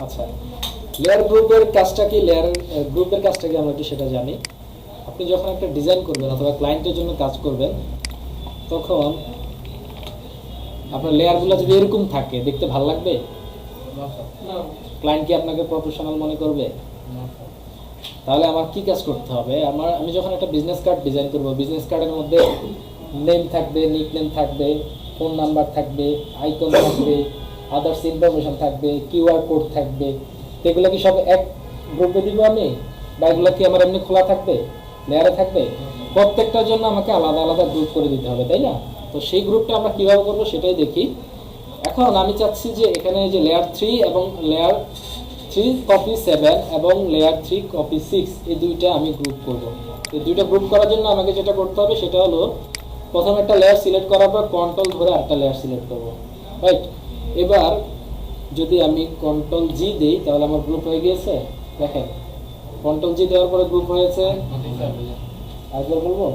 আচ্ছা, লেয়ার গ্রুপের কাজটা কি? লেয়ার গ্রুপের কাজটা কি আমরা একটু সেটা জানি। আপনি যখন একটা ডিজাইন করবেন অথবা ক্লায়েন্টের জন্য কাজ করবেন, তখন আপনার লেয়ারগুলো যদি এরকম থাকে, দেখতে ভালো লাগবে? ক্লায়েন্ট কি আপনাকে প্রফেশনাল মনে করবে? তাহলে আমার কি কাজ করতে হবে? আমি যখন একটা বিজনেস কার্ড ডিজাইন করব, বিজনেস কার্ডের মধ্যে নেম থাকবে, নিক নেম থাকবে, ফোন নাম্বার থাকবে, আইকন থাকবে, আদার্স ইনফরমেশন থাকবে, কিউআর কোড থাকবে। এগুলো কি সব এক গ্রুপে দিব আমি, বা এগুলো কি আমার এমনি খোলা থাকবে, লেয়ারে থাকবে? প্রত্যেকটার জন্য আমাকে আলাদা আলাদা গ্রুপ করে দিতে হবে, তাই না? তো সেই গ্রুপটা আমরা কিভাবে করবো সেটাই দেখি। এখন আমি চাচ্ছি যে এখানে যে লেয়ার 3 এবং লেয়ার 3 কপি 7 এবং লেয়ার 3 কপি 6, এই দুইটা আমি গ্রুপ করব। এই দুইটা গ্রুপ করার জন্য আমাকে যেটা করতে হবে সেটা হলো প্রথম একটা লেয়ার সিলেক্ট করার পর কন্ট্রোল ধরে আরেকটা লেয়ার সিলেক্ট করব, রাইট? এবার যদি আমি কন্ট্রোল জি দিই তাহলে আমার গ্রুপ হয়ে গিয়েছে। দেখেন, কন্ট্রোল জি দেওয়ার পরে গ্রুপ হয়েছে। আরেকবার বলবো,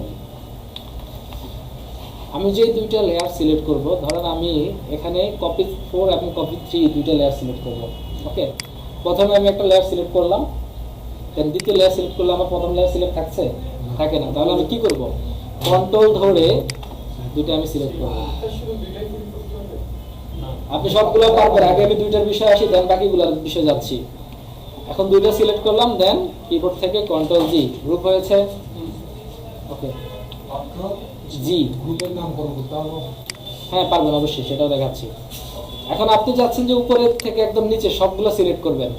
আমি যে দুইটা লেয়ার সিলেক্ট করব, ধরেন আমি এখানে কপি 4 এবং কপি 3 দুইটা লেয়ার সিলেক্ট করব। ওকে, প্রথমে আমি একটা লেয়ার সিলেক্ট করলাম, দেন দ্বিতীয় লেয়ার সিলেক্ট করলে আমার প্রথম লেয়ার সিলেক্ট থাকছে? থাকে না। তাহলে আমি কি করব? কন্ট্রোল ধরে দুটো আমি সিলেক্ট করব। আপনি সবগুলো পারবেন। আগে আমি দুইটার বিষয় আসি, দেন বাকিগুলোর বিষয় যাচ্ছি। এখন দুইটা সিলেক্ট করলাম, দেন কিবোর্ড থেকে কন্ট্রোল জি, গ্রুপ হয়েছে। ওকে, জি গ্রুপের নামকরণ করতে হবে। হ্যাঁ পারবেন অবশ্যই, সেটাও দেখাচ্ছি। এখন আপনি চাচ্ছেন যে উপরের থেকে একদম নিচে সবগুলো সিলেক্ট করবেন।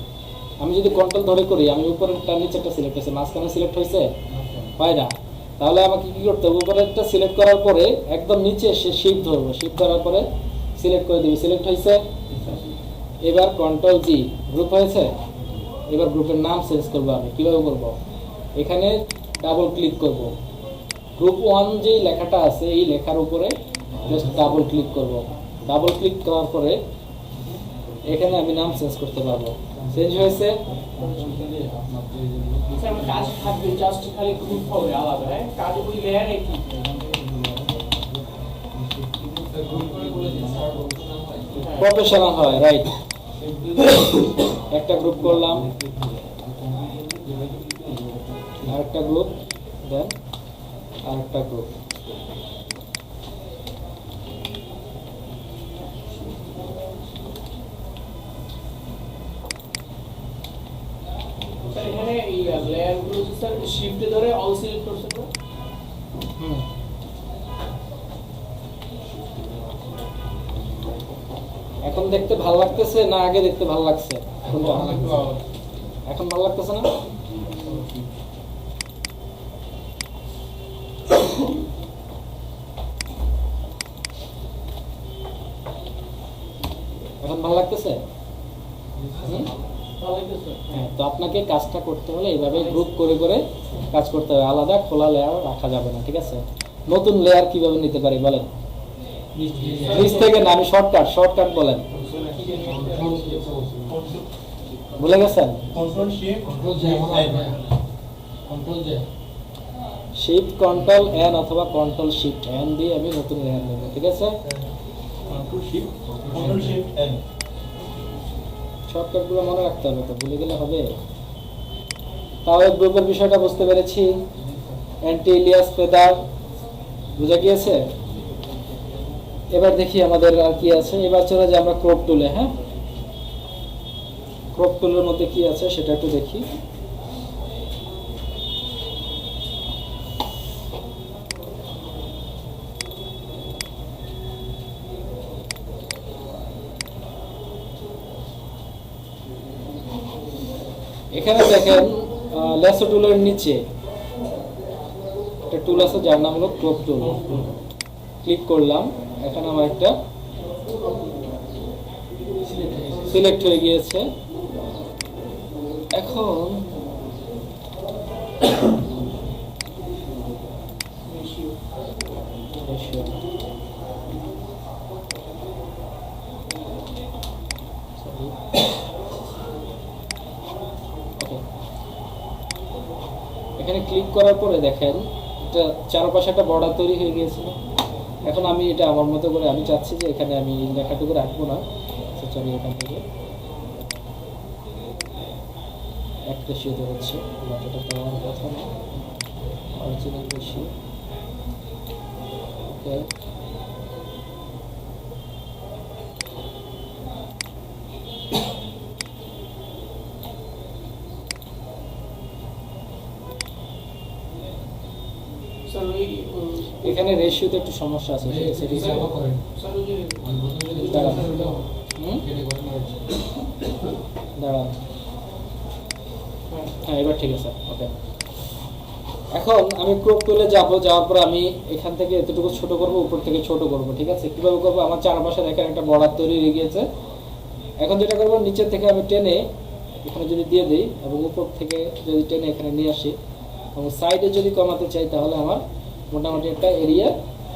আমি যদি কন্ট্রোল ধরে করি, আমি উপরেরটা নিচেরটা সিলেক্ট হয়েছে, মাঝখানে সিলেক্ট হয়েছে হয় না। তাহলে আমাকে কি করতে হবে, উপরেরটা সিলেক্ট করার পরে একদম নিচে এসে শিফট ধরবো, শিফট ধরার পরে সিলেক্ট করে দেবো। সিলেক্ট হয়েছে, এবার কন্ট্রোল জি, গ্রুপ হয়েছে। এবার গ্রুপের নাম চেঞ্জ করবো। আমি কিভাবে করব, এখানে ডাবল ক্লিক করব, গ্রুপ 1 যে লেখাটা আছে এই লেখার উপরে জাস্ট ডাবল ক্লিক করব। ডাবল ক্লিক করার পরে এখানে আমি নাম চেঞ্জ করতে পারবো। চেঞ্জ হয়েছে। স্যার আমার কাজ থাকবে, জাস্ট খালি গ্রুপ হবে আলাদা, হ্যাঁ কাজ ওই লেয়ার একই। প্রফেশনাল হয়, রাইট। একটা গ্রুপ করলাম, আরেকটা গ্রুপ, দেন আরেকটা গ্রুপ। স্যার এখানে এই লেয়ার গুলো স্যার শিফটে ধরে অল সিলেক্ট করছেন না? হুম, এখন দেখতে ভালো লাগতেছে না আগে দেখতে ভালো লাগছে? এখন ভালো লাগতেছে না? এখন ভালো লাগতেছে? হুম? ভালো লাগতেছে। হ্যাঁ, তো আপনাকে কাজটা করতে হলে এইভাবে গ্রুপ করে করে কাজ করতে হবে। আলাদা খোলা লেয়ার রাখা যাবে না, ঠিক আছে? নতুন লেয়ার কিভাবে নিতে পারি বলেন? নিচ থেকে না, আমি শর্টকাট বলেন। ভুলে গেছেন? Control J, control J, shift control N অথবা কন্ট্রোল শিফট এন দিয়ে আমি নতুন লেয়ার নেব, ঠিক আছে? Control shift N. শর্টকাট গুলো মনে রাখতে হবে, তো ভুলে গেলে হবে। তাহলে গ্রুপের বিষয়টা বুঝতে পেরেছি। অ্যান্টি ইলিয়াস ফেদার বুঝে গিয়েছে। এবার দেখি আমাদের আর কি আছে। এবার চলে যাই আমরা ক্রপ টুলে। হ্যাঁ, ক্রপ টুলের মধ্যে কি আছে সেটা একটু দেখি। এখানে দেখেন ল্যাসো টুলের নিচে একটা টুল আছে যার নাম হলো ক্রপ টুল। ক্লিক করলাম, এখানে আমার একটা সিলেক্ট হয়ে গিয়েছে। এখন এখানে ক্লিক করার পরে দেখেন এটা চারপাশে একটা বর্ডার তৈরি হয়ে গিয়েছিল। এখন আমি এটা আমার মতো করে আমি চাচ্ছি যে এখানে আমি লেখাটুকু রাখবো না। সরি, এখান থেকে এক রেশিও হচ্ছে, এটা তো আমার কথা না, অরিজিনাল রেশিও। ওকে, স্যার ওই এখানে রেশিওতে একটু সমস্যা আছে, সেটা সেটিং করেন। স্যার ওই যে দাঁড়ান। হ্যাঁ, এবার ঠিক আছে। ওকে, এখন আমি ক্রপ টুলে যাওয়ার পর আমি এখান থেকে এতটুকু ছোট করব, উপর থেকে ছোট করব, ঠিক আছে? কিভাবে করব, আমার চারপাশে দেখেন একটা বর্ডার তৈরি হয়ে গিয়েছে। এখন যেটা করব, নিচের থেকে আমি টেনে এখানে যদি দিয়ে দিই এবং উপর থেকে যদি টেনে এখানে নিয়ে আসি এবং সাইডে যদি কমাতে চাই তাহলে আমার মোটামুটি একটা এরিয়া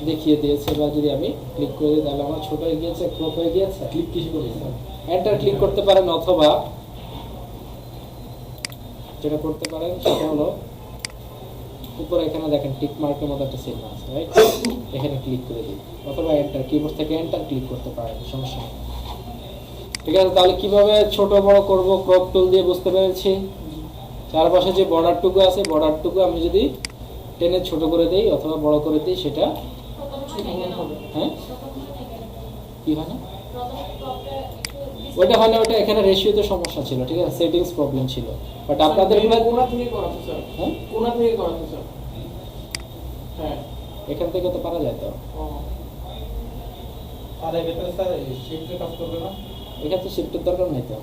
দেখিয়ে দিয়েছে। বা যদি আমি ক্লিক করে দিই তাহলে আমার ছোট হয়ে গিয়েছে, ক্রপ হয়ে গিয়েছে। ক্লিক কিসে করে দিবেন? এন্টার ক্লিক করতে পারেন, অথবা যেটা করতে পারেন সেটা হলো উপরে এখানে দেখেন টিক মার্কের মতো একটা চিহ্ন আছে, রাইট? এখানে ক্লিক করে দিই, অথবা এন্টার, কিবোর্ড থেকে এন্টার ক্লিক করতে পারেন, সমস্যা নেই। ঠিক আছে, তাহলে কিভাবে ছোট বড় করব ক্রপ টুল দিয়ে বুঝতে পেরেছি। চারপাশে যে বর্ডারটুকু আছে, বর্ডারটুকু আমি যদি টেনে ছোট করে দেই অথবা বড় করে দিই সেটা ছোট মনে হবে। হ্যাঁ কি হয় না, ওটা হয় না, ওটা এখানে রেশিওতে সমস্যা ছিল, ঠিক আছে, সেটিংস প্রবলেম ছিল। বাট আপনাদের কোনা থেকে করাতে স্যার, হ্যাঁ কোনা থেকে করাতে স্যার। হ্যাঁ, এখান থেকে তো পারা যায় তো, ও, আর এর ভিতরে স্যার শিফটে কাজ করবে না, এখানে তো শিফটের দরকার নাই তো।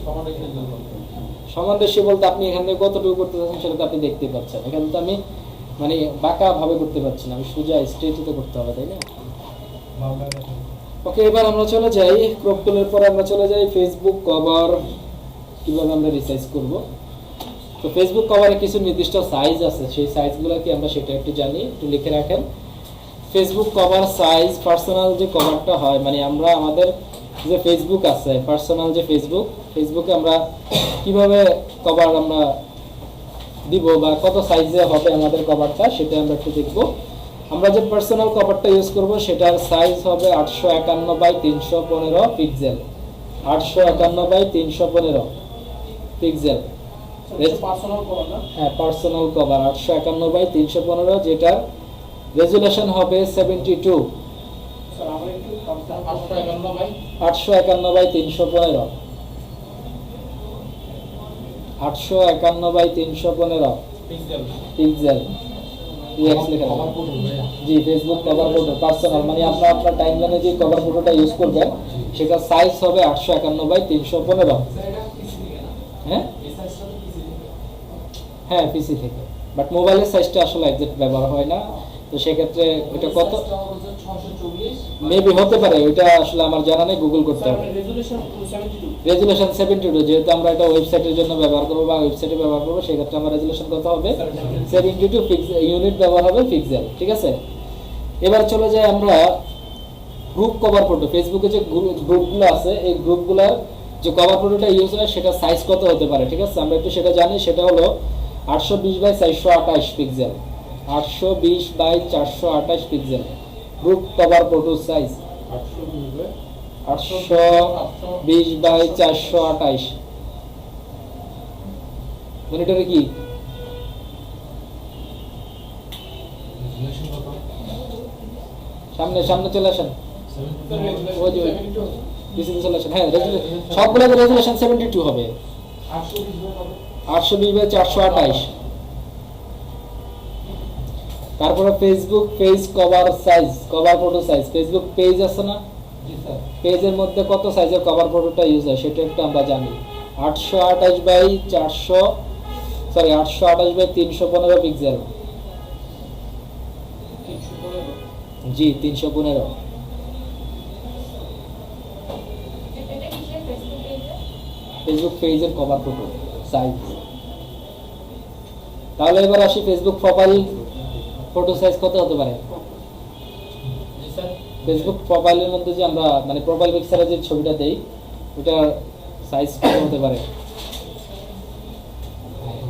সমান রেখে দিতে সমান রেশিও বলতে আপনি এখান থেকে কতটুকু করতে চাচ্ছেন সেটা তো আপনি দেখতেই পাচ্ছেন। এখানে তো আমি মানে বাঁকা ভাবে করতে পারছি না, আমি সোজা স্ট্রেটই তো করতে হবে, তাই না? ওকে, এবার আমরা চলে যাই ক্রপ টুলের পরে আমরা চলে যাই ফেসবুক কভার কিভাবে আমরা রিসাইজ করব। তো ফেসবুক কভারে কিছু নির্দিষ্ট সাইজ আছে, সেই সাইজগুলো কি আমরা সেটা একটু জানি, একটু লিখে রাখেন। ফেসবুক কভার সাইজ, পার্সোনাল যে কভারটা হয়, মানে আমরা আমাদের যে ফেসবুক আছে পার্সোনাল যে ফেসবুকে আমরা কিভাবে কভার আমরা দিব বা কত সাইজে হবে আমাদের কভারটা, সেটা আমরা একটু দেখব। আমরা যে পার্সোনাল কভারটা ইউজ করব সেটার সাইজ হবে 851 by 315 pixel, 851 by 315 pixel. Personal করা না? হ্যাঁ, পার্সোনাল কভার 851 বাই 315, যেটার রেজুলেশন হবে 72, স্যার আমরা একটু 851 by 851 by 315, 851 by 315 pixel. Pixel. E X লেখা কভার আছে। কোড ভাইয়া। জি, ফেসবুক কভার ফটো পার্সোনাল, মানে আপনার আপনার টাইমলাইনে যে কভার ফটোটা ইউজ করবেন সেটার সাইজ হবে 851 বাই 315। হ্যাঁ হ্যাঁ, পিসি থেকে, বাট মোবাইলের সাইজটা আসলে একজ্যাক্ট ব্যবহার হয় না, তো সেক্ষেত্রে এটা কত 624, মেবি হতে পারে, ওইটা আসলে আমার জানা নেই, গুগল করতে স্যার হবে। রেজুলেশন 72। রেজুলেশন 72, যেহেতু আমরা এটা ওয়েবসাইটের জন্য ব্যবহার করবো বা ওয়েবসাইটে ব্যবহার করবো, সেক্ষেত্রে আমার রেজুলেশন কত হবে 72 পিক্সেল, ইউনিট ব্যবহার হবে পিক্সেল, ঠিক আছে। এবার চলে যাই আমরা গ্রুপ কভার ফটো। ফেসবুকে যে গ্রুপগুলো আছে এই গ্রুপগুলোর যে কভার ফটোটা ইউজ হয় সেটা সাইজ কত হতে পারে, ঠিক আছে, আমরা একটু সেটা জানি। সেটা হলো 820 by 428 pixel, 820 by 428 pixel group cover photo size, 820 by 428। মনিটরে কি রেজুলেশন কত? সামনে সামনে চলে আসেন, 72 ওই যে পিসিতে চলে আসেন। হ্যাঁ, সবগুলো রেজুলেশন 72 হবে, 820 বাই 428। তারপরে Facebook page cover size, cover photo size, Facebook page আছে না, জি স্যার। পেজের মধ্যে কত সাইজের কভার ফটোটা ইউজ হয় সেটা একটু আমরা জানি। 828 বাই 828 বাই 315 পিক্সেল, জি 315। ফেসবুক পেজের কভার ফটো সাইজ। তাহলে এবার আসি ফেসবুক প্রোফাইল ফটো সাইজ কত হতে পারে। জি স্যার। ফেসবুক প্রোফাইলের মধ্যে যে আমরা মানে প্রোফাইল পিকচারে যে ছবিটা দেই ওটার সাইজ কত হতে পারে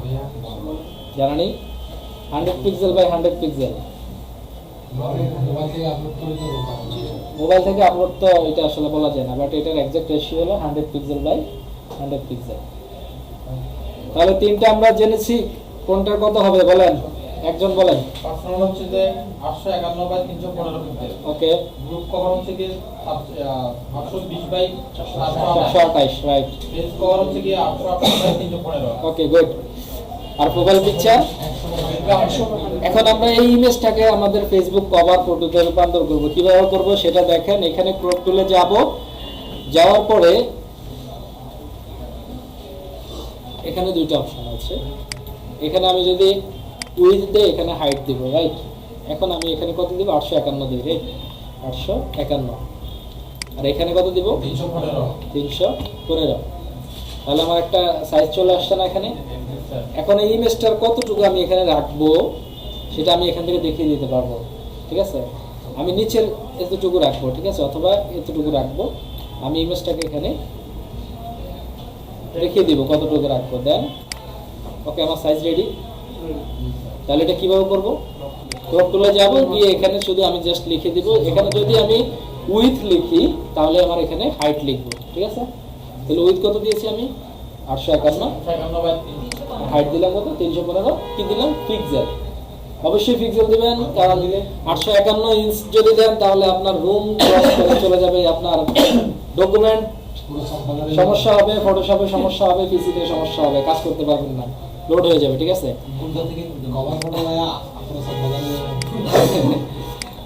ভাইয়া জানা নেই? 100 পিক্সেল বাই 100 পিক্সেল। মোবাইল থেকে আপলোড করে দেবো। মোবাইল থেকে আপলোড তো এটা আসলে বলা যায় না, বাট এটার এক্সাক্ট রেশিও হলো 100 পিক্সেল বাই 100 পিক্সেল। তাহলে তিনটা আমরা জেনেছি, কোনটার কত হবে বলেন, একজন বলেন। পার্সোনাল হচ্ছে যে 851 by 315 pixel. Okay, group cover হচ্ছে কি 820 বাই 428। 428, রাইট। পেজ কভার হচ্ছে কি 858 বাই 315। Okay, good. আর প্রোফাইল পিকচার, এখন আমরা এই ইমেজটাকে আমাদের ফেসবুক কভার ফটোতে রূপান্তর করব। কিভাবে করব সেটা দেখেন। এখানে ক্রপ টুলে যাব, যাওয়ার পরে এখানে দুইটা অপশন আছে। এখানে আমি যদি উইথ দেই, এখানে হাইট দিব, রাইট। এখন আমি এখানে কত দিব, 851 দিই, রাইট, 851। আর এখানে কত দিব, 315। 315। তাহলে আমার একটা সাইজ চলে আসছে না এখানে। এখন এই ইমেজটার কতটুকু আমি এখানে রাখবো সেটা আমি এখান থেকে দেখিয়ে দিতে পারবো, ঠিক আছে। আমি নিচের এতটুকু রাখবো, ঠিক আছে, অথবা এতটুকু রাখবো। আমি ইমেজটাকে এখানে দেখিয়ে দিব কতটুকু রাখবো, দেন ওকে, আমার সাইজ রেডি। তাহলে এটা কিভাবে করবো, ক্রপ টুলে যাব, গিয়ে এখানে শুধু আমি জাস্ট লিখে দিব। এখানে যদি আমি উইথ লিখি তাহলে আমার এখানে হাইট লিখবো, ঠিক আছে। তাহলে উইথ কত দিয়েছি আমি, 851, 851 বাই 315। হাইট দিলাম কত, 315, কি দিলাম, পিক্সেল। অবশ্যই পিক্সেল দিবেন, কারণ 851 ইঞ্চ যদি দেন তাহলে আপনার রুম ক্রস করে চলে যাবে, আপনার ডকুমেন্ট পুরো সম্পাদনা সমস্যা হবে, ফটোশপে সমস্যা হবে, পিসিতে সমস্যা হবে, কাজ করতে পারবেন না, লোড হয়ে যাবে, ঠিক আছে? কোনটা থেকে কভার ফটো লায়া পুরো সম্পাদনা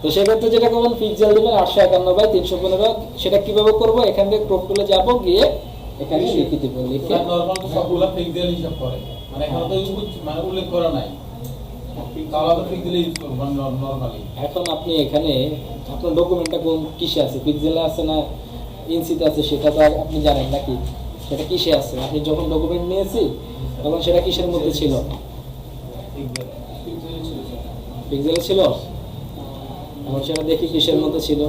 তো সেক্ষেত্রে যেটা করবেন, পিক্সেল দিবেন 851/315। সেটা কিভাবে করব, এখান থেকে ক্রপ টুলে যাব, গিয়ে এখানে লিখে দিব, লিখে নরমাল তো সবগুলা পিক্সেল হিসাব করে, মানে এখানে তো মানে উল্লেখ করা নাই, তাহলে আমরা পিক্সেল ইউজ করব নরমালি। এখন আপনি এখানে আপনার ডকুমেন্টটা কোন কিসে আছে, পিক্সেলে আছে না ইঞ্চিতে আছে, সেটা তো আর আপনি জানেন নাকি, সেটা কিসে আছে? আপনি যখন ডকুমেন্ট নিয়েছি তখন সেটা কিসের মধ্যে ছিল? পিক্সেলে ছিল। এখন সেটা দেখি কিসের মধ্যে ছিল।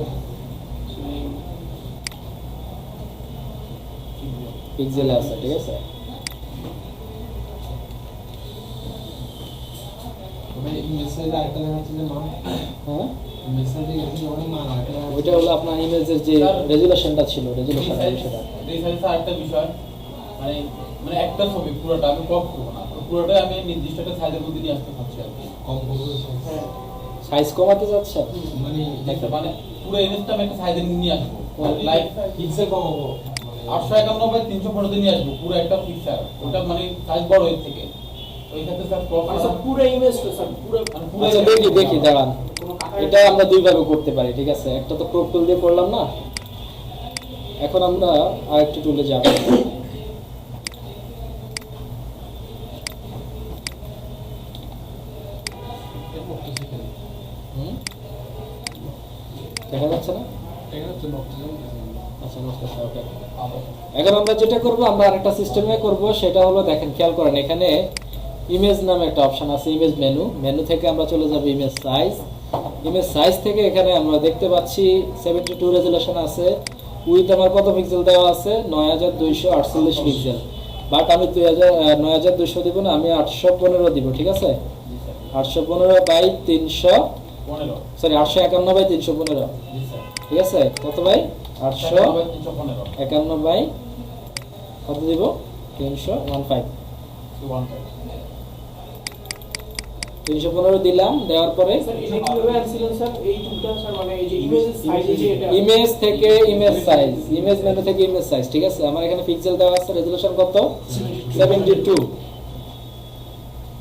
পিক্সেলে আছে, ঠিক আছে? মানে মেসেজ আইকন আছে যে মান হ্যাঁ, মেসেজে গেছে অনেক মান আছে ওইটা হলো আপনার ইমেজের যে রেজুলেশনটা ছিল, রেজুলেশন সেটা। এই সাইজে আরেকটা বিষয়, মানে মানে একটা ছবি পুরোটা আমি ক্রপ করব না, তো পুরোটাই আমি নির্দিষ্ট একটা সাইজের মধ্যে নিয়ে আসতে পারছি আর কি। কম করবে সাইজ কমাতে যাচ্ছে মানে মানে পুরো ইমেজটা আমি একটা সাইজে নিয়ে আসবো, লাইক পিক্সেল কম হবে 851/315 নিয়ে আসবো, পুরো একটা পিকচার, ওটা মানে সাইজ বড় এর থেকে, ওই ক্ষেত্রে স্যার ক্রপ আচ্ছা পুরো ইমেজ তো স্যার পুরো মানে পুরো আচ্ছা দেখি দাঁড়ান, এটা আমরা দুইভাবে করতে পারি, ঠিক আছে? একটা তো ক্রপ টুল দিয়ে করলাম না, এখন আমরা আরেকটা টুলে যাব। হুম, দেখা যাচ্ছে না? আচ্ছা নমস্কার, ওকে। এখন আমরা যেটা করব, আমরা আরেকটা সিস্টেমে করব, সেটা হলো দেখেন, খেয়াল করেন, এখানে ইমেজ নামে একটা অপশন আছে, ইমেজ মেনু। মেনু থেকে আমরা চলে যাব ইমেজ সাইজ। ইমেজ সাইজ থেকে এখানে আমরা দেখতে পাচ্ছি 72 রেজুলেশন আছে, উইথ আমার কত পিক্সেল দেওয়া আছে? 9248 পিক্সেল। বাট আমি 9200 দিব না, আমি 815 দিব, ঠিক আছে? 815/300, 15 সরি 851/315, জি স্যার, ঠিক আছে? কত বাই 851/315 851 বাই কত দিব? 315 315 দিলাম। দেওয়ার পরে স্যার এটা কিভাবে আনছিলেন স্যার এই টুলটা স্যার, মানে এই যে ইমেজের সাইজে যে এটা ইমেজ থেকে ইমেজ সাইজ, ইমেজ মেনু থেকে ইমেজ সাইজ, ঠিক আছে? আমার এখানে পিক্সেল দেওয়া আছে, রেজুলেশন কত? 72।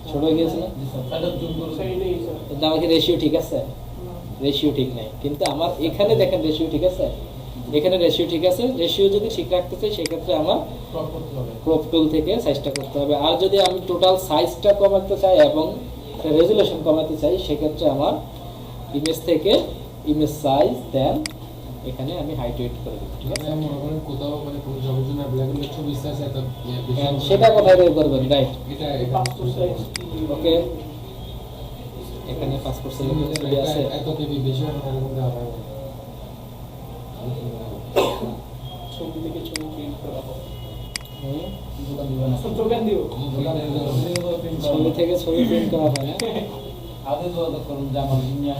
ছোট হয়ে গিয়েছে না? জি স্যার, এটা জুম করে স্যার এটাই স্যার কিন্তু আমাকে রেশিও ঠিক আছে, রেশিও ঠিক নাই, কিন্তু আমার এখানে দেখেন রেশিও ঠিক আছে, এখানে রেশিও ঠিক আছে। রেশিও যদি ঠিক রাখতে চাই সেক্ষেত্রে আমার ক্রপ করতে হবে। ক্রপ টুল থেকে সাইজটা করতে হবে। আর যদি আমি টোটাল সাইজটা কমাতে চাই এবং রেজুলেশন কমাতে চাই, সেক্ষেত্রে আমার ইমেজ থেকে ইমেজ সাইজ, দেন এখানে আমি হাইট ওয়েট করে দেব, ঠিক আছে? মনে করেন কোথাও মানে কোনো জবের জন্য অ্যাপ্লাই করলে 120 আছে এত And সেটা কোথায় বের করবেন, রাইট? এটা পাসপোর্ট সাইজ ওকে, এখানে পাসপোর্ট সিলেক্ট ছবি আছে, এত কেবি বেশি হবে না এরকম দেওয়া হয় ছবি থেকে ছবি প্রিন্ট করা হবে হুম, দোকান দিও ছবি থেকে ছবি প্রিন্ট করা হয় না? আগে যোগাযোগ করুন যে আমার দুনিয়া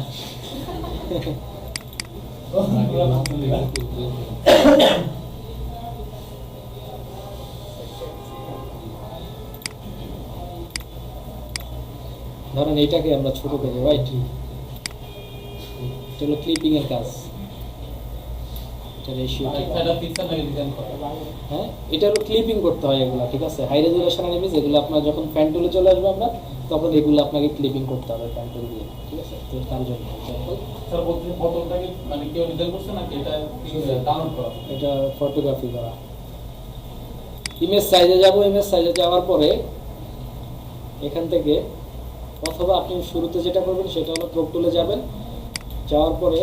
ধরেন এইটাকে আমরা ছোট করবো, রাইট? এটা হলো ক্লিপিং এর কাজ, এটা রেশিও ঠিক, এটা পিকচার নাকি ডিজাইন করে। হ্যাঁ? এটা হলো ক্লিপিং করতে হয় এগুলো, ঠিক আছে? হাই রেজুলেশনের ইমেজ এগুলো আপনার যখন ফ্যান টুলে চলে আসবে আমরা, তখন এগুলো আপনাকে ক্লিপিং করতে হবে ফ্যান টুল দিয়ে, ঠিক আছে? তো তার জন্য স্যার বলতে বোতলটাকে মানে কেউ ডিজাইন করছে নাকি এটা ডাউনলোড করা? এটা ফটোগ্রাফি করা। ইমেজ সাইজে যাব, ইমেজ সাইজে যাওয়ার পরে এখান থেকে, অথবা আপনি শুরুতে যেটা করবেন সেটা হলো ক্রপ টুলে যাবেন, যাওয়ার পরে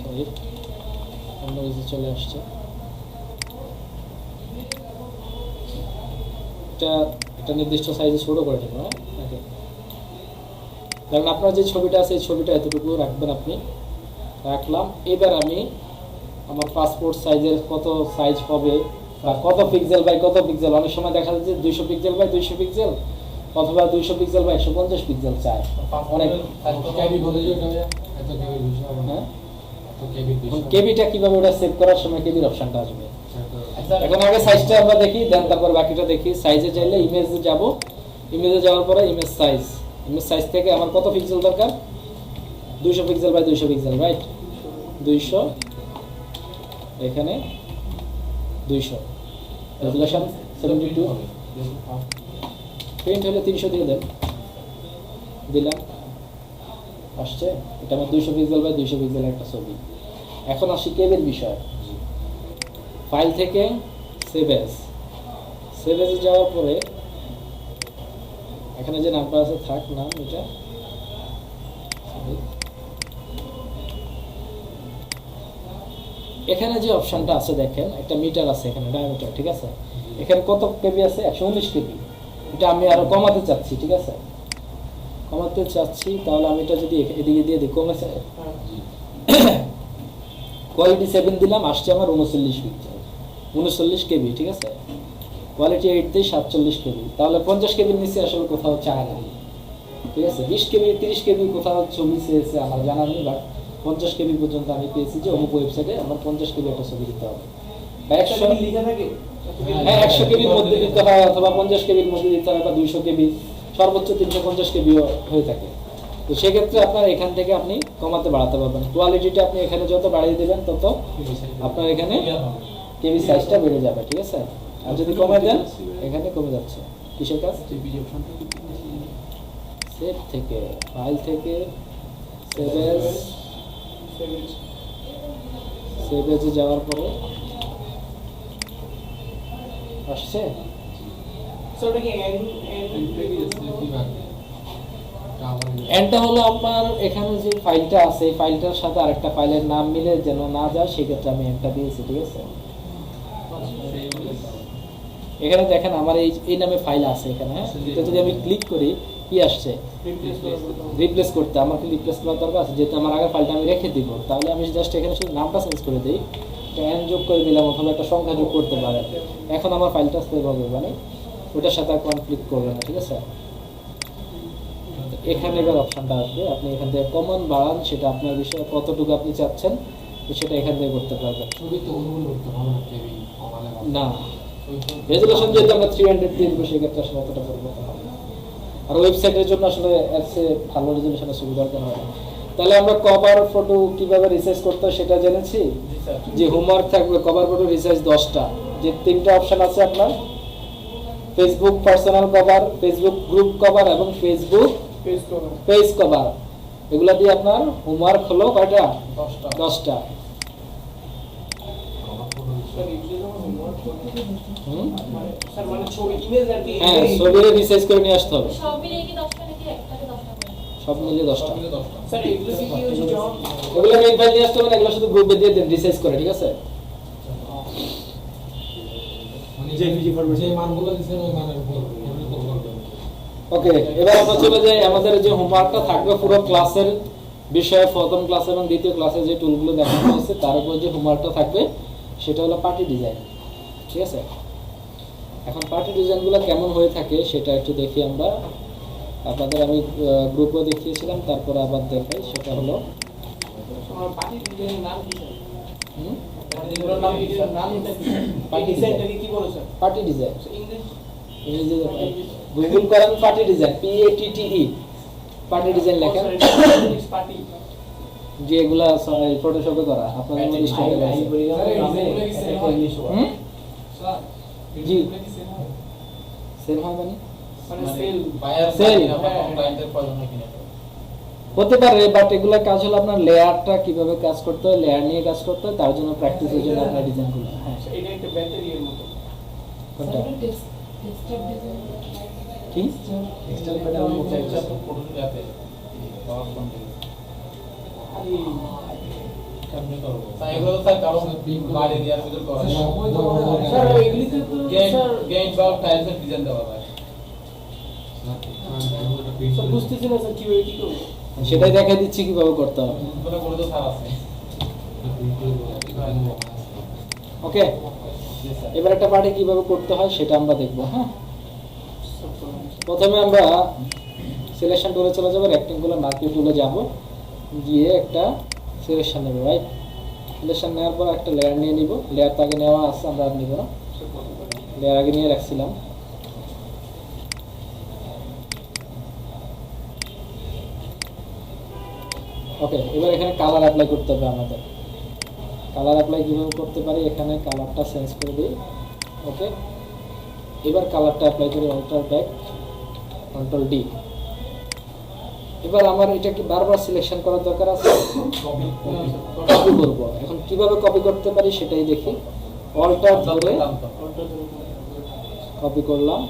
সরি অন্য কিছু চলে আসছে, এটা নির্দিষ্ট সাইজে ছোট করে দেবো। হ্যাঁ, ওকে। কারণ আপনার যে ছবিটা আছে এই ছবিটা এতটুকু রাখবেন আপনি, রাখলাম। এবার আমি আমার পাসপোর্ট সাইজের কত সাইজ হবে বা কত পিক্সেল বাই কত পিক্সেল, অনেক সময় দেখা যাচ্ছে 200 পিক্সেল বাই 200 পিক্সেল অথবা 200 পিক্সেল বাই 150 পিক্সেল চায় অনেক। কেবি বলে যে এটা এত কেবি বেশি হবে না হ্যাঁ, তো কেবির এখন বিষয় কেবিটা কিভাবে ওটা সেভ করার সময় কেবির অপশনটা আসবে। আচ্ছা এখন আগে সাইজটা আমরা দেখি, দেন তারপর বাকিটা দেখি। সাইজে চাইলে ইমেজে যাব, ইমেজে যাওয়ার পরে ইমেজ সাইজ থেকে আমার কত পিক্সেল দরকার, 200 পিক্সেল বাই 200 পিক্সেল, রাইট? 200, এখানে 200, রেজোলিউশন 72, প্রিন্ট হলে 300 দিয়ে দেন, দিলাম, আসছে। এটা আমার 200 পিক্সেল বাই 200 পিক্সেল একটা ছবি। এখন আসি কেবির বিষয়। ফাইল থেকে সেভ এজে যাওয়ার পরে এখানে যে নামটা আছে থাক নাম, এটা এখানে যে অপশনটা আছে দেখেন, একটা মিটার আছে এখানে, ডায়ামিটার, ঠিক আছে? এখানে কত কেবি আছে? 119 কেবি। এটা আমি আরো কমাতে চাচ্ছি, ঠিক আছে? কমাতে চাচ্ছি, তাহলে আমি এটা যদি এদিকে দিয়ে দিই, কমেছে। কোয়ালিটি 7 দিলাম, আসছে আমার 39 পিক্সেল, 39 কেবি, ঠিক আছে? কোয়ালিটি 8 দিই, 47 কেবি। তাহলে 50 কেবির নিচে আসলে কোথাও চায় না, ঠিক আছে? 20 কেবি 30 কেবি কোথাও ছবি চেয়েছে আমার জানা নেই, বাট 50 কেবি পর্যন্ত আমি পেয়েছি যে অমুক ওয়েবসাইটে আমার 50 কেবি একটা ছবি দিতে হবে, বা 100 লিখা থাকে। হ্যাঁ 100 কেবির মধ্যে দিতে হয়, অথবা 50 কেবির মধ্যে দিতে হয়, বা 200 কেবি, সর্বোচ্চ 350 কেবিও হয়ে থাকে। তো সেক্ষেত্রে আপনার এখান থেকে আপনি কমাতে বাড়াতে পারবেন। কোয়ালিটিটা আপনি এখানে যত বাড়িয়ে দেবেন তত আপনার এখানে কেবি সাইজটা বেড়ে যাবে, ঠিক আছে? আর যদি কমে দেন এখানে কমে যাচ্ছে। কিসের কাজ? সেভ থেকে, ফাইল থেকে সেভ এজে যাওয়ার পরে আসছে। So ওটা কি এন্ডটা হলো আপনার এখানে যে ফাইলটা আছে, এই ফাইলটার সাথে আরেকটা ফাইলের নাম মিলে যেন না যায়, সেক্ষেত্রে আমি এন্ডটা দিয়েছি, ঠিক আছে? এখানে দেখেন আমার এই নামে ফাইল আছে এখানে, হ্যাঁ? এটা যদি আমি ক্লিক করি কি আসছে? রিপ্লেস করতে। আমার কি রিপ্লেস করার দরকার আছে? যেহেতু আমার আগের ফাইলটা আমি রেখে দিব, তাহলে আমি জাস্ট এখানে শুধু নামটা চেঞ্জ করে দিই, এন যোগ করে দিলাম, অথবা একটা সংখ্যা যোগ করতে পারে। এখন আমার ফাইলটা সেভ হবে, মানে ওটার সাথে কনফ্লিক্ট করবে না, ঠিক আছে? এখানে এবার অপশনটা আসবে, আপনি এখান থেকে কমন বাড়ান, সেটা আপনার বিষয়ে কতটুকু আপনি চাচ্ছেন সেটা এখান থেকে করতে পারবেন। ছবি তো অনুকূল করতে হবে না কেবি কমালে না, রেজোলিউশন যেহেতু আমরা 300 দিয়ে দেবো, সেক্ষেত্রে আসলে অতটা পরিবর্তন হবে না। আর ওয়েবসাইটের জন্য আসলে এর চেয়ে ভালো রেজোলিউশনের সুবিধা দরকার হয় না। তাহলে আমরা কভার ফটো কিভাবে রিসাইজ করতে হয় সেটা জেনেছি। যে হোমওয়ার্ক থাকবে, কভার ফটো রিসাইজ 10টা, যে 3টা অপশন আছে আপনার, Facebook personal cover, Facebook group cover এবং ফেসবুক পেজ কভার। এগুলা দিয়ে আপনার হোমওয়ার্ক হলো কয়টা? 10টা। স্যার মানে ছবি ইমেজ আর কি হ্যাঁ, ছবি রিসাইজ করে নিয়ে আসতে হবে। সব মিলিয়ে কি 10টা নাকি একটাতে 10টা করে? সব মিলিয়ে 10টা। স্যার এগুলো কি হচ্ছে যখন এগুলো মেইন ফাইল নিয়ে আসতে হবে না, এগুলো শুধু গ্রুপে দিয়ে দেন, রিসাইজ করে, ঠিক আছে? মানে যে মানগুলো দিচ্ছেন ওই মানের উপর করবেন। ওকে, এবার আমরা চলে যাই আমাদের যে হোমওয়ার্কটা থাকবে পুরো ক্লাসের বিষয়ে, প্রথম ক্লাস এবং দ্বিতীয় ক্লাসে যে টুলগুলো দেখানো হয়েছে তার উপর যে হোমওয়ার্কটা থাকবে সেটা হলো পার্টি ডিজাইন, ঠিক আছে? এখন পার্টি ডিজাইনগুলো কেমন হয়ে থাকে সেটা একটু দেখি আমরা। আপনাদের আমি গ্রুপও দেখিয়েছিলাম, তারপরে আবার দেখাই। সেটা হলো আমার পার্টি ডিজাইনের নাম কি স্যার? হুম, এগুলোর নাম কি স্যার? নাম এটা কি? Party ডিজাইনটাকে কি বলে স্যার? Party design. ইংলিশ ইংরেজি গুগল করেন party design, PATTE, party design লেখেন। পার্টি যে এগুলা ফটোশপে করা আপনাদের মধ্যে স্টুডেন্ট আছে। হুম? জি, সেম হয় মানে মানে সেল বায়ার Sell. ক্লায়েন্টের প্রয়োজন হয় কিনা হতে পারে, বাট এগুলা কাজ হলো আপনার লেয়ারটা কিভাবে কাজ করতে হয়, লেয়ার নিয়ে কাজ করতে হয়, তার জন্য প্র্যাকটিসের জন্য আপনার ডিজাইনগুলো। হ্যাঁ, এটা একটা ব্যাটারির মতো। কোনটা কি? ফটো যাতে পাওয়ার পয়েন্টে কেমনে করব তাই এগুলো স্যার কারণ বাড়ি দেওয়ার ভিতর করা স্যার এগুলিতে তো স্যার গেট বা টাইলসের ডিজাইন দেওয়া যায় স্যার বুঝতেছি না স্যার কিভাবে কি করব। সেটাই দেখাই দিচ্ছি কিভাবে করতে হবে। বলে বলে তো স্যার আছে ওকে, এবার একটা পার্টি কিভাবে করতে হয় সেটা আমরা দেখবো। হ্যাঁ, প্রথমে আমরা সিলেকশন টুলে চলে যাবো, রেক্টেঙ্গুলার মার্কিং টুলে যাব, গিয়ে একটা সিলেকশন নেব, রাইট? সিলেকশন নেওয়ার পর একটা লেয়ার নিয়ে নিব, লেয়ার তো আগে নেওয়া আছে, আমরা আর নিব না, লেয়ার আগে নিয়ে রাখছিলাম। ওকে, এবার এখানে কালার অ্যাপ্লাই করতে হবে আমাদের। কালার অ্যাপ্লাই কীভাবে করতে পারি, এখানে কালারটা চেঞ্জ করে দিই। ওকে, এবার কালারটা অ্যাপ্লাই করি, অল্টার ব্যাক, কন্ট্রোল ডি। এবার আমার এটা কি বারবার সিলেকশন করার দরকার আছে? কপি করব। এখন কিভাবে কপি করতে পারি সেটাই দেখি। অল্টার ধরে কপি করলাম।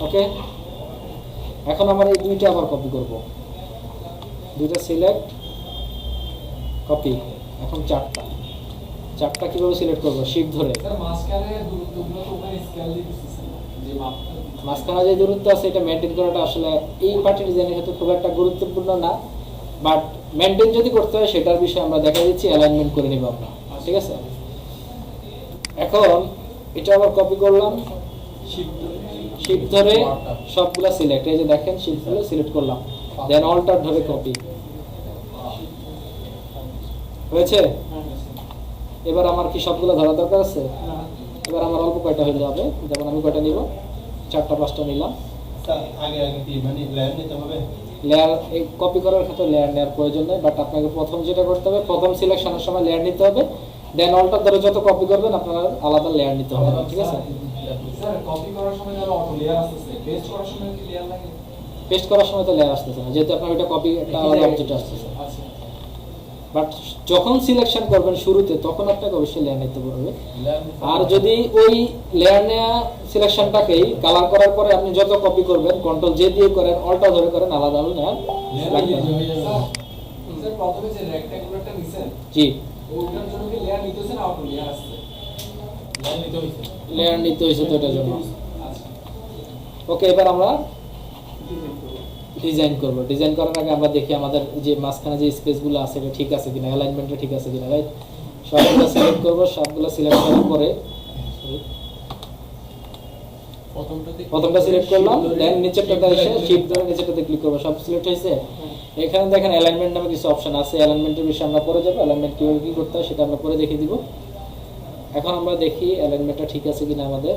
ওকে, এখন আমার এই দুইটা আবার কপি করব, দুইটা সিলেক্ট কপি। এখন চারটা কিভাবে সিলেক্ট করব? শিফট ধরে। মাঝখানে দূরত্বগুলো তো ওখানে স্কেল দিতেছে যে মাপটা মাঝখানে যে দূরত্ব আছে এটা মেনটেন করাটা আসলে এই পার্টি ডিজাইনের ক্ষেত্রে খুব একটা গুরুত্বপূর্ণ না, বাট মেনটেন যদি করতে হয় সেটার বিষয়ে আমরা দেখা দিচ্ছি, অ্যালাইনমেন্ট করে নিব আমরা, ঠিক আছে? এখন এটা আবার কপি করলাম, শিফট ধরে সবগুলা সিলেক্ট, এই যে দেখেন শিফটগুলো সিলেক্ট করলাম, দেন অল্টার ধরে কপি হয়েছে। এবার আমার কি সবগুলো ধরা দরকার আছে? এবার আমার অল্প কয়টা হয়ে যাবে, যেমন আমি কয়টা নিব, 4টা 5টা নিলাম। আগে কি মানে লেয়ার নিতে হবে? লেয়ার এই কপি করার ক্ষেত্রে লেয়ার নেওয়ার প্রয়োজন নেই, বাট আপনাকে প্রথম যেটা করতে হবে, প্রথম সিলেকশনের সময় লেয়ার নিতে হবে, দেন অল্টার ধরে যত কপি করবেন আপনার আলাদা লেয়ার নিতে হবে, ঠিক আছে? স্যার কপি করার সময় যারা অটো লেয়ার আসতেছে, পেস্ট করার সময় কি লেয়ার লাগে? পেস্ট করার সময় তো লেয়ার আসতেছে না, যেহেতু আপনার ওইটা কপি একটা আলাদা অবজেক্ট আসতেছে। আচ্ছা, বাট যখন সিলেকশন করবেন শুরুতে, তখন আপনাকে অবশ্যই লেয়ার নিতে হবে। লেয়ার নিতে আর যদি ওই লেয়ার নেওয়া সিলেকশনটাকেই কালার করার পরে আপনি যত কপি করবেন, কন্ট্রোল জে দিয়ে করেন, অল্টার ধরে করেন, আলাদা আলাদা লেয়ার লাগবে না। স্যার প্রথমে যে রেক্ট্যাঙ্গুলারটা নিছেন, জি, ওটার জন্য কি লেয়ার নিতেছে না অটো লেয়ার আসছে? লেয়ার নিতে হইছে। লেয়ার নিতে হয়েছে তো এটার জন্য। আচ্ছা, ওকে, এবার আমরা ডিজাইন করব। ডিজাইন করার আগে আমরা দেখি আমাদের যে মাঝখানে যে স্পেসগুলো আছে এটা ঠিক আছে কিনা, অ্যালাইনমেন্টটা ঠিক আছে কিনা, রাইট? সবগুলো সিলেক্ট করব, সবগুলো সিলেক্ট করার পরে প্রথমটা সিলেক্ট করলাম, দেন নিচেরটাতে এসে শিফট ধরে নিচেরটাতে ক্লিক করব, সব সিলেক্ট হয়েছে। এখানে দেখেন অ্যালাইনমেন্ট নামে কিছু অপশন আছে, অ্যালাইনমেন্টের বিষয়ে আমরা পরে যাব, অ্যালাইনমেন্ট কিভাবে কি করতে হয় সেটা আমরা পরে দেখিয়ে দিব। এখন আমরা দেখি অ্যালাইনমেন্টটা ঠিক আছে কিনা আমাদের।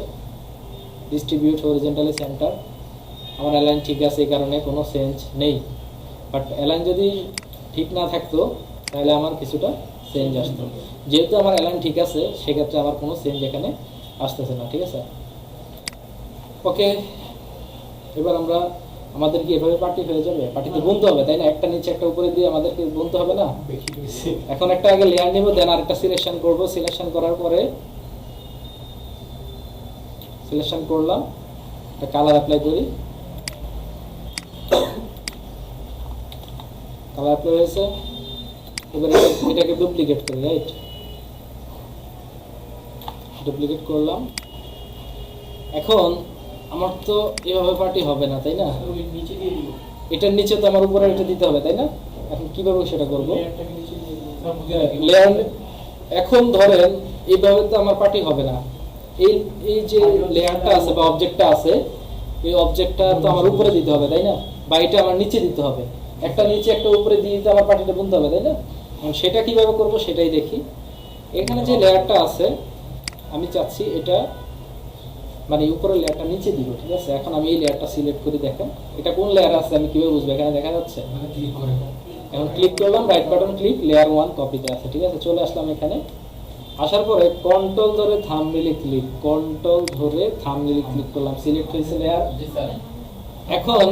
ডিস্ট্রিবিউট হরিজন্টালি সেন্টার, আমার অ্যালাইন ঠিক আছে, এই কারণে কোনো চেঞ্জ নেই। বাট অ্যালাইন যদি ঠিক না থাকতো তাহলে আমার কিছুটা চেঞ্জ আসতো। যেহেতু আমার অ্যালাইন ঠিক আছে সেক্ষেত্রে আমার কোনো চেঞ্জ এখানে আসতেছে না, ঠিক আছে? ওকে, এবার আমরা আমাদের কি এভাবে পার্টি হয়ে যাবে? পার্টিতে বুনতে হবে তাই না? একটা নিচে একটা উপরে দিয়ে আমাদেরকে বুনতে হবে না? এখন একটা আগে লেয়ার নিব, দেন আরেকটা সিলেকশন করব। সিলেকশন করার পরে সিলেকশন করলাম, একটা কালার অ্যাপ্লাই করি, কালার অ্যাপ্লাই হয়েছে। এবার এটাকে ডুপ্লিকেট করি, রাইট? ডুপ্লিকেট করলাম। এখন আমার তো এভাবে পার্টি হবে না তাই না? ওই নিচে দিয়ে দিব, এটার নিচে তো আমার উপরে এটা দিতে হবে তাই না? এখন কিভাবে সেটা করব? লেয়ারটাকে নিচে দিয়ে দিব। লেয়ার এখন ধরেন এইভাবে তো আমার পার্টি হবে না। এই এই যে লেয়ারটা আছে বা অবজেক্টটা আছে, এই অবজেক্টটা তো আমার উপরে দিতে হবে তাই না? বা এটা আমার নিচে দিতে হবে। একটা নিচে একটা উপরে দিয়ে দিতে আমার পার্টিটা বুনতে হবে তাই না? এখন সেটা কিভাবে করব সেটাই দেখি। এখানে যে লেয়ারটা আছে আমি চাচ্ছি এটা মানে উপরের লেয়ারটা নিচে দিব, ঠিক আছে? এখন আমি এই লেয়ারটা সিলেক্ট করি, দেখেন এটা কোন লেয়ার আছে আমি কিভাবে বুঝবো? এখানে দেখা যাচ্ছে, মানে ক্লিক করে এখন ক্লিক করলাম, রাইট বাটন ক্লিক, লেয়ার 1 কপিতে আছে, ঠিক আছে? চলে আসলাম এখানে, আসার পরে কন্ট্রোল ধরে থাম্বনেইলে ক্লিক, কন্ট্রোল ধরে থাম্বনেইলে ক্লিক করলাম, সিলেক্ট হয়েছে লেয়ার। জি স্যার। এখন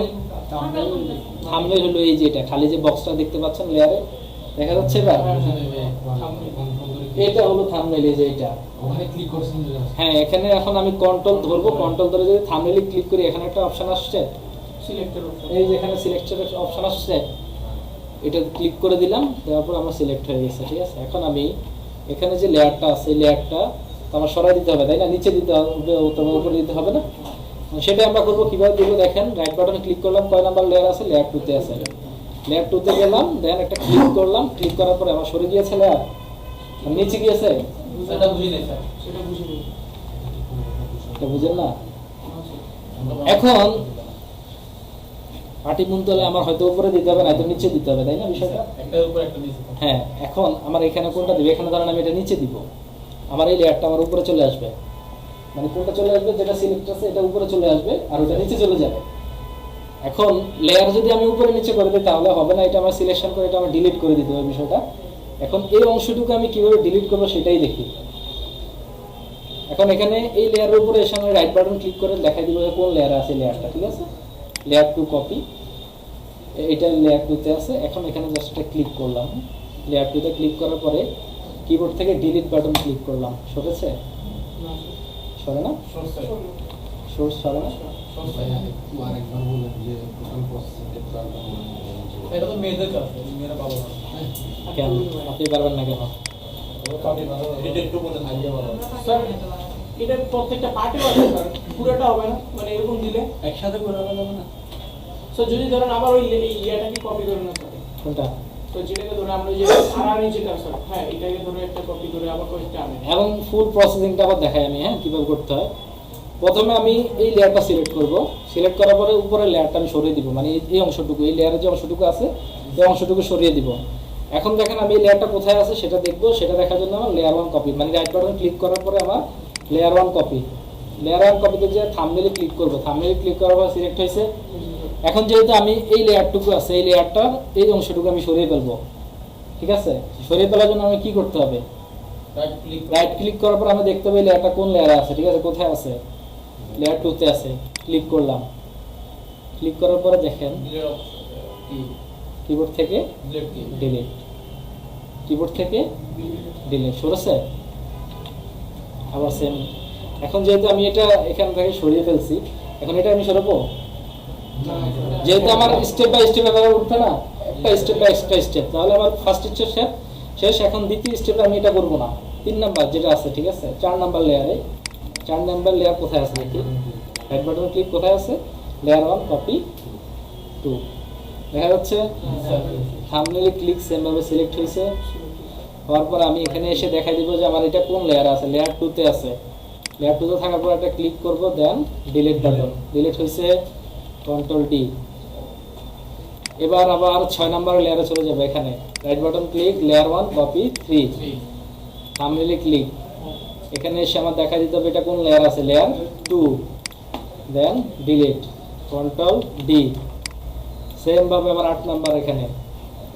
থাম্বনেইল হলো এই যে এটা খালি যে বক্সটা দেখতে পাচ্ছেন লেয়ারে, দেখা যাচ্ছে এবার? এটা হলো থাম্বনেইল, এই যে এটা। ওখানে ক্লিক করছেন যে হ্যাঁ, এখানে এখন আমি কন্ট্রোল ধরবো, কন্ট্রোল ধরে যদি থাম্বনেইলে ক্লিক করি এখানে একটা অপশন আসছে, সিলেক্টের অপশন, এই যে এখানে সিলেক্টের অপশন আসছে, এটা ক্লিক করে দিলাম, দেওয়ার পর আমার সিলেক্ট হয়ে গেছে, ঠিক আছে? এখন আমি এখানে যে লেয়ারটা আছে এই লেয়ারটা তো আমার সরাই দিতে হবে তাই না? নিচে দিতে হবে, উপরে দিতে হবে না? সেটা আমরা করবো কিভাবে দিব দেখেন, রাইট বাটনে ক্লিক করলাম, কয় নাম্বার লেয়ার আছে? লেয়ার 2 তে আছে। লেয়ার 2 তে গেলাম, দেন একটা ক্লিক করলাম, ক্লিক করার পরে আমার সরে গিয়েছে লেয়ার, নিচে গিয়েছে, সেটা বুঝি নাই স্যার। সেটা বুঝে নিন। এটা বুঝেন না? এখন পাটি বুনতে হলে আমার হয়তো উপরে দিতে হবে, নয়তো নিচে দিতে হবে, তাই না বিষয়টা? একটার উপর একটা নিচে। হ্যাঁ, এখন আমার এখানে কোনটা দিবে? এখানে ধরেন আমি এটা নিচে দিব, আমার এই লেয়ারটা আমার উপরে চলে আসবে, মানে কোনটা চলে আসবে? যেটা সিলেক্ট আছে এটা উপরে চলে আসবে আর ওটা নিচে চলে যাবে। এখন লেয়ার যদি আমি উপরে নিচে করে দিই তাহলে হবে না, এটা আমার সিলেকশন করে এটা আমার ডিলিট করে দিতে হবে বিষয়টা। এখন এই অংশটুকু আমি কিভাবে ডিলিট করবো সেটাই দেখি। এখন এখানে এই লেয়ারের উপরে এসে আমি রাইট বাটন ক্লিক করে দেখাই দিব যে কোন লেয়ারে আছে লেয়ারটা, ঠিক আছে? লেয়ার টু কপি, এটা লেয়ার টুতে আছে। এখন এখানে জাস্ট এটা ক্লিক করলাম, লেয়ার টুতে ক্লিক করার পরে কিবোর্ড থেকে ডিলিট বাটন ক্লিক করলাম, সরেছে? সরে না? সরছে। সোর্স সরে না? সরছে। আরেকবার বলেন যে টোটাল প্রসেসিং এটা তো মেয়েদের কাজ, মেয়েরা পাবো না। কেন আপনি পারবেন না কেন? এটা একটু বলে আইডিয়া বলো। স্যার এটা প্রত্যেকটা পার্টে আছে স্যার, পুরোটা হবে না, মানে এরকম দিলে একসাথে করে যাবে না? স্যার যদি ধরেন আবার ওই ইয়াটাকে কপি করে না স্যার, কোনটা? তো যেটাকে ধরে আমরা যে আর যেটা স্যার, হ্যাঁ এটাকে ধরে একটা কপি করে আবার কয়েকটা আনে। এবং ফুল প্রসেসিংটা আবার দেখাই আমি, হ্যাঁ কিভাবে করতে হয়। প্রথমে আমি এই লেয়ারটা সিলেক্ট করব, সিলেক্ট করার পরে উপরের লেয়ারটা আমি সরিয়ে দিব, মানে এই অংশটুকু, এই লেয়ারের যে অংশটুকু আছে এই অংশটুকু সরিয়ে দিব। এখন দেখেন আমি এই লেয়ারটা কোথায় আছে সেটা দেখবো, সেটা দেখার জন্য আমার লেয়ার ওয়ান কপি, মানে রাইট বাটন ক্লিক করার পরে আমার layer one copy, layer one কপিতে যে থাম্বনেইলে ক্লিক করব, থাম্বনেইলে ক্লিক করার পর সিলেক্ট হয়েছে। এখন যেহেতু আমি এই লেয়ারটুকু আছে, এই লেয়ারটার এই অংশটুকু আমি সরিয়ে ফেলবো, ঠিক আছে? সরিয়ে ফেলার জন্য আমি কি করতে হবে? রাইট ক্লিক করার পর আমি দেখতে পাই লেয়ারটা কোন লেয়ারে আছে, ঠিক আছে? কোথায় আছে? লেয়ার টুতে আছে। ক্লিক করলাম, ক্লিক করার পরে দেখেন কিবোর্ড থেকে ডিলিট, কিবোর্ড থেকে ডিলিট সরেছে। আবার সেম। এখন যেহেতু আমি এটা এখান থেকে সরিয়ে ফেলছি, এখন এটা আমি সরাবো, যেহেতু আমার স্টেপ বাই স্টেপ এভাবে উঠবে না, একটা স্টেপ বাই একটা স্টেপ, তাহলে আমার ফার্স্ট স্টেপ শেষ। এখন দ্বিতীয় স্টেপে আমি এটা করবো না, 3 নাম্বার যেটা আছে, ঠিক আছে? 4 নাম্বার লেয়ারে, 4 নাম্বার লেয়ার কোথায় আছে দেখি, রাইট বাটন ক্লিক কোথায় আছে? লেয়ার 1 কপি 2 দেখা যাচ্ছে। থাম্বনেইলে ক্লিক সেম ভাবে সিলেক্ট হয়েছে, হওয়ার পর আমি এখানে এসে দেখাই দিব যে আমার এটা কোন লেয়ার আছে, লেয়ার 2 তে আছে। লেয়ার 2 তে থাকার পর একটা ক্লিক করব, দেন ডিলিট বাটন, ডিলিট হয়েছে, কন্ট্রোল ডি। এবার আবার 6 নাম্বার লেয়ারে চলে যাবে, এখানে right button click, layer 1 copy 3, থাম্বনেইলে ক্লিক, এখানে এসে আমার দেখা দিতে হবে এটা কোন লেয়ার আছে, layer 2, then delete, control D. Same ভাবে আবার 8 নাম্বার, এখানে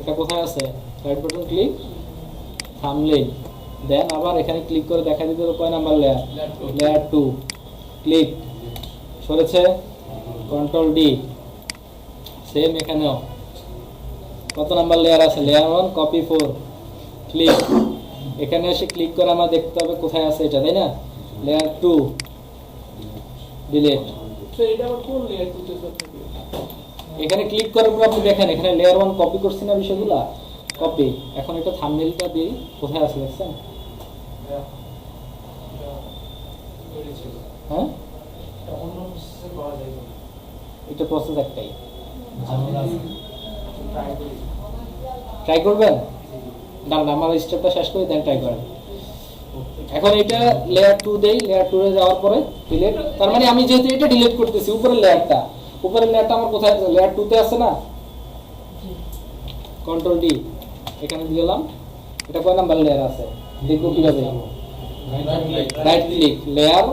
এটা কোথায় আছে, right button click, thumbnail, then আবার এখানে ক্লিক করে দেখা দিতে হবে কয় নাম্বার লেয়ার, লেয়ার 2, ক্লিক, সরেছে, কন্ট্রোল ডি। সেম এখানেও কত নাম্বার লেয়ার আছে, লেয়ার 1 কপি 4, ক্লিক, এখানে এসে ক্লিক করে আমার দেখতে হবে কোথায় আছে এটা, তাই না? Layer 2, delete. স্যার এটা আবার কোন লেয়ার টুতে স্যার থাকে? এখানে ক্লিক করার পর আপনি দেখেন এখানে লেয়ার 1 কপি করছি না বিষয়গুলো, কপি। এখন এটা থাম্বনেইলটা দিই, কোথায় আছে দেখছেন? হ্যাঁ, এটা প্রসেস একটাই, ট্রাই করবেন? না না, আমার স্টেপটা শেষ করে দেন ট্রাই করেন। এখন এটা লেয়ার 2 দেই, লেয়ার 2 এ যাওয়ার পরে ডিলিট, তার মানে আমি যেহেতু এটা ডিলিট করতেছি উপরের লেয়ারটা, উপরের লেয়ারটা আমার কোথায় আছে, লেয়ার 2 তে আছে না? কন্ট্রোল ডি, এখানে দিলাম, এটা কয় নাম্বার লেয়ার আছে দেখো কিভাবে, রাইট ক্লিক, লেয়ার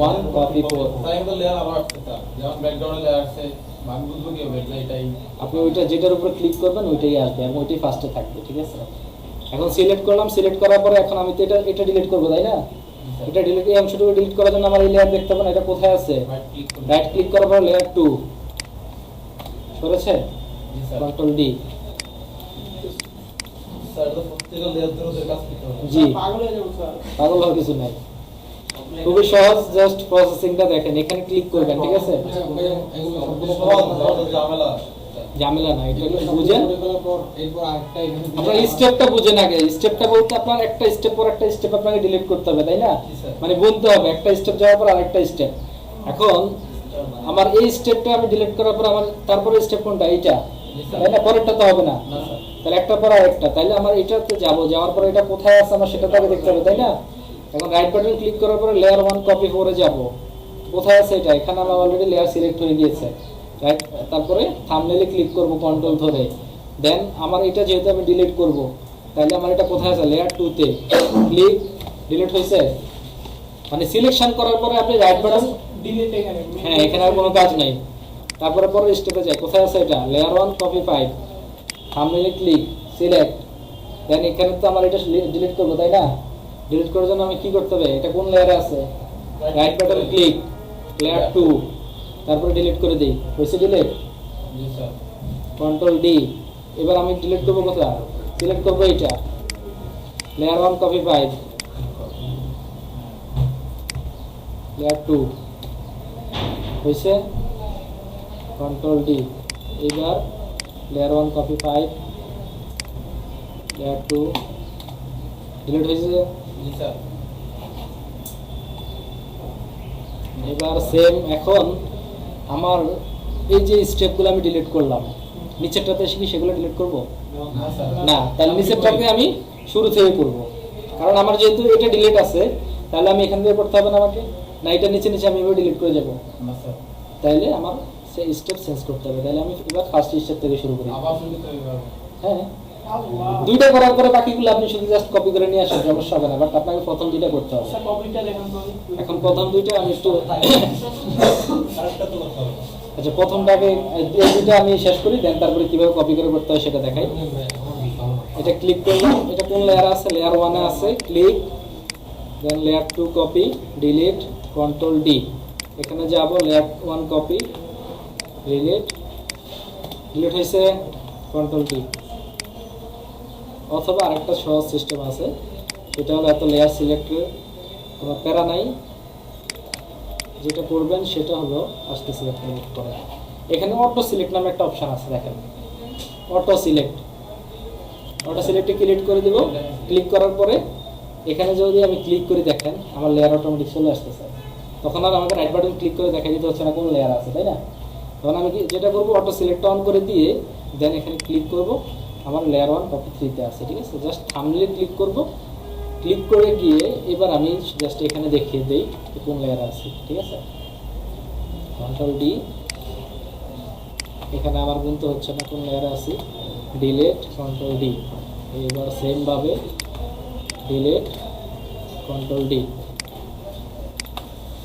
1 কপি 4। তাই আমাদের লেয়ার আরো আছে স্যার, যেমন ব্যাকগ্রাউন্ডে লেয়ার আছে, আমি বুঝবো কি হবে এটাই। আপনি ওইটা যেটার উপর ক্লিক করবেন ওইটাই আসবে এবং ওইটাই ফার্স্টে থাকবে, ঠিক আছে? এখন সিলেক্ট করলাম, সিলেক্ট করার পরে এখন আমি তো এটা ডিলিট করবো, তাই না? এটা ডিলিট, এই অংশটুকু ডিলিট করার জন্য আমার এই লেয়ার দেখতে হবে না, এটা কোথায় আছে, রাইট ক্লিক করার পর লেয়ার 2, সরেছে, কন্ট্রোল ডি। স্যার তো প্রত্যেকটা লেয়ার ধরে ওদের কাজ করতে হবে। জি, পাগল হয়ে যাবো স্যার। পাগল হওয়ার কিছু নাই, খুবই সহজ, জাস্ট প্রসেসিংটা দেখেন, এখানে ক্লিক করবেন, ঠিক আছে? এগুলো সবগুলো সহজ, ঝামেলা। ঝামেলা না, এটা বুঝেন, এরপর আরেকটা এখানে আপনার স্টেপটা বুঝেন আগে। স্টেপটা বলতে আপনার একটা স্টেপ পর একটা স্টেপ আপনাকে ডিলিট করতে হবে, তাই না? মানে বলতে হবে একটা স্টেপ যাওয়ার পর আরেকটা স্টেপ। এখন আমার এই স্টেপটা আমি ডিলিট করার পর আমার তারপরে স্টেপ কোনটা, এইটা, তাই না? পরেরটা তো হবে না, তাহলে একটা পর আরেকটা, তাইলে আমার এটাতে যাওয়ার পর এটা কোথায় আছে আমার সেটা তো আগে দেখতে হবে, তাই না? এখন রাইট বাটন ক্লিক করার পরে লেয়ার 1 কপি 4 এ যাব, কোথায় আছে এটা, এখানে আমার অলরেডি লেয়ার সিলেক্ট হয়ে গিয়েছে। রাইট, তারপরে থাম্বনেইলে ক্লিক করব কন্ট্রোল ধরে। দেন আমার এটা যেহেতু আমি ডিলিট করব, তাহলে আমার এটা কোথায় আছে, লেয়ার 2 তে ক্লিক, ডিলিট হয়েছে। মানে সিলেকশন করার পরে আপনি রাইট বাটন, ডিলিট এখানে হ্যাঁ এখানে আর কোনো কাজ নাই। তারপরে পরের স্টেপে যাই, কোথায় আছে এটা, লেয়ার 1 কপি ফাইল, থাম্বনেইলে ক্লিক, সিলেক্ট। দেন এখানে তো আমার এটা ডিলিট করব, তাই না? ডিলিট করার জন্য আমি কি করতে হবে, এটা কোন লেয়ারে আছে, রাইট বাটন ক্লিক, লেয়ার 2, তারপরে ডিলিট করে দেই। হয়েছে ডিলিট, জি স্যার। Control D. এবার আমি ডিলিট করব কোথায়, সিলেক্ট করব এটা, লেয়ার 1 কপি ফাইল, লেয়ার 2, হয়েছে, কন্ট্রোল ডি। এবার layer 1 copy file, layer 2, delete হয়েছে। জি স্যার। এবার সেম, এখন আমার এই যে স্টেপগুলো আমি ডিলিট করলাম, নিচেরটাতে এসে কি সেগুলো ডিলিট করব না স্যার। না, তাহলে নিচেরটাকে আমি শুরু থেকে করব। কারণ আমার যেহেতু এটা ডিলিট আছে, তাহলে আমি এখান থেকে করতে হবে না আমাকে, না এটা নিচে নিচে আমি এভাবে ডিলিট করে যাব। না স্যার। তাইলে আমার সেই স্টেপ চেঞ্জ করতে হবে। তাহলে আমি এবার ফার্স্ট স্টেপ থেকে শুরু করি। আবার শুরু করতে হবে। হ্যাঁ, আল্লাহ দুইটা করার পরে বাকিগুলো আপনি শুধু জাস্ট কপি করে নিয়ে আসেন, সমস্যা হবে না। বাট আপনাকে প্রথম দুইটা করতে হবে। স্যার কপিটা দেখান তো আমি। এখন প্রথম দুইটা আমি একটু আচ্ছা, প্রথমটাকে এই দুইটা আমি শেষ করি, দেন তারপরে কিভাবে কপি করে করতে হয় সেটা দেখাই। এটা ক্লিক করলাম, এটা কোন লেয়ারে আছে, লেয়ার 1 এ আছে, click, then layer 2 copy, delete, control D. এখানে যাব, লেয়ার 1 কপি, ডিলিট, ডিলিট হয়েছে, কন্ট্রোল ডি। অথবা আরেকটা সহজ সিস্টেম আছে, সেটা হলো এত লেয়ার সিলেক্টের কোনো প্যারা নাই। যেটা করবেন সেটা হলো আস্তে সিলেক্ট করা। এখানে অটো সিলেক্ট নামে একটা অপশন আছে, দেখেন অটো সিলেক্ট। অটো সিলেক্টে ক্লিক করে দেব। ক্লিক করার পরে এখানে যদি আমি ক্লিক করি, দেখেন আমার লেয়ার অটোমেটিক চলে আসতেছে। তখন আর আমাকে রাইট বাটন ক্লিক করে দেখা দিতে হচ্ছে না কোন লেয়ার আছে, তাই না? তখন আমি যেটা করবো, অটো সিলেক্ট অন করে দিয়ে দেন এখানে ক্লিক করব, আমার লেয়ার 1 কপি 3 তে আছে, ঠিক আছে? জাস্ট থাম্বনেইলে ক্লিক করব, ক্লিক করে গিয়ে এবার আমি জাস্ট এখানে দেখিয়ে দেই কোন লেয়ার আছে, ঠিক আছে? Control D. এখানে আমার কিন্তু হচ্ছে না কোন লেয়ারে আছে, ডিলিট, কন্ট্রোল ডি। এবার সেম ভাবে ডিলিট, কন্ট্রোল ডি,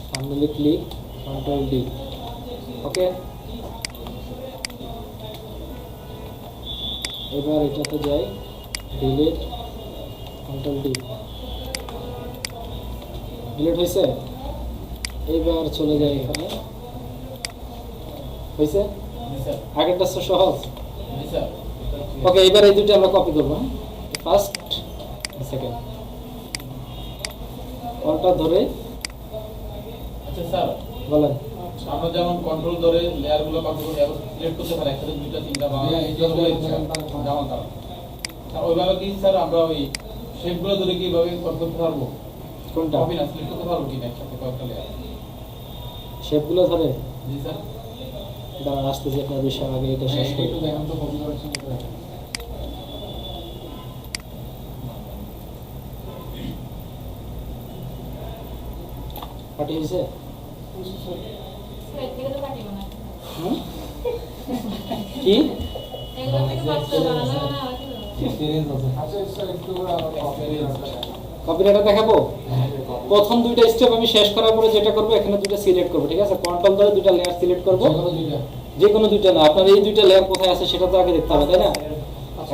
থাম্বনেইলে ক্লিক, কন্ট্রোল ডি। ওকে, এবার এটাতে যাই, ডিলিট, কন্ট্রোল ডি, ডিলিট হয়েছে। এবার চলে যাই এখানে, হয়েছে। জি স্যার। আগেরটা তো সহজ। জি স্যার। ওকে, এবার এই দুটো আমরা কপি করবো, ফার্স্ট সেকেন্ড, অল্টা ধরে আচ্ছা স্যার, বলেন। আমরা যেমন কন্ট্রোল ধরে লেয়ার গুলো কপি করে আবার সিলেক্ট করতে পারি, একসাথে দুইটা তিনটা বা যেমন কারণ স্যার, ওইভাবে কি স্যার আমরা ওই শেপ গুলো ধরে কিভাবে কপি করতে পারবো? কোনটা? কপি না, সিলেক্ট করতে পারবো কিনা একসাথে কয়েকটা লেয়ার? শেপগুলো ধরে জি স্যার। দাঁড়ান, আসতেছি আপনার বিষয়, আগে এটা শেষ করি। দেখান তো কপি করেছেন কোথায়? পার্টি হয়েছে? স্যার এর থেকে তো কাটিব না। হুম? কি এগুলো থেকে মাস্টার বানানো না আর কি করব? এক্সপেরিয়েন্স আছে। আচ্ছা স্যার, একটু করে আমার কপি কপিটা দেখাবো? প্রথম দুইটা স্টেপ আমি শেষ করার পরে যেটা করবো, এখানে দুটো সিলেক্ট করবো, ঠিক আছে? কন্ট্রোল ধরে দুটো লেয়ার সিলেক্ট করবো, দুইটা। যে কোনো দুইটা না, আপনার এই দুইটা লেয়ার কোথায় আছে সেটা তো আগে দেখতে হবে, তাই না?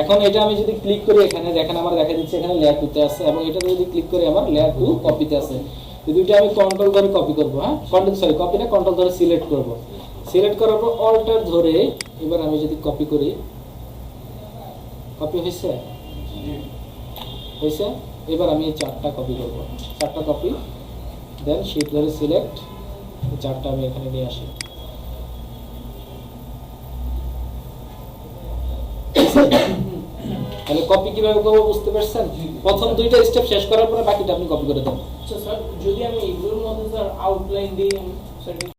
এখন এটা আমি যদি ক্লিক করি, এখানে দেখেন আমার দেখা দিচ্ছে এখানে লেয়ার 2 তে আছে, এবং এটা যদি ক্লিক করি আমার লেয়ার 2 কপিতে আছে। এই দুইটা আমি কন্ট্রোল ধরে কপি করবো, হ্যাঁ, কপি না, কন্ট্রোল ধরে সিলেক্ট করব। সিলেক্ট করার পর অল্টার ধরে এবার আমি যদি কপি করি, কপি হয়েছে, হয়েছে। এবার আমি এই চারটা কপি করব, চারটা কপি, দেন শিফট ধরে সিলেক্ট, চারটা আমি এখানে নিয়ে আসি। তাহলে কপি কিভাবে করবো বুঝতে পারছেন? প্রথম দুইটা স্টেপ শেষ করার পরে বাকিটা আপনি কপি করে দেন। আচ্ছা স্যার, যদি আমি এগুলোর মধ্যে স্যার আউটলাইন দিই, স্যার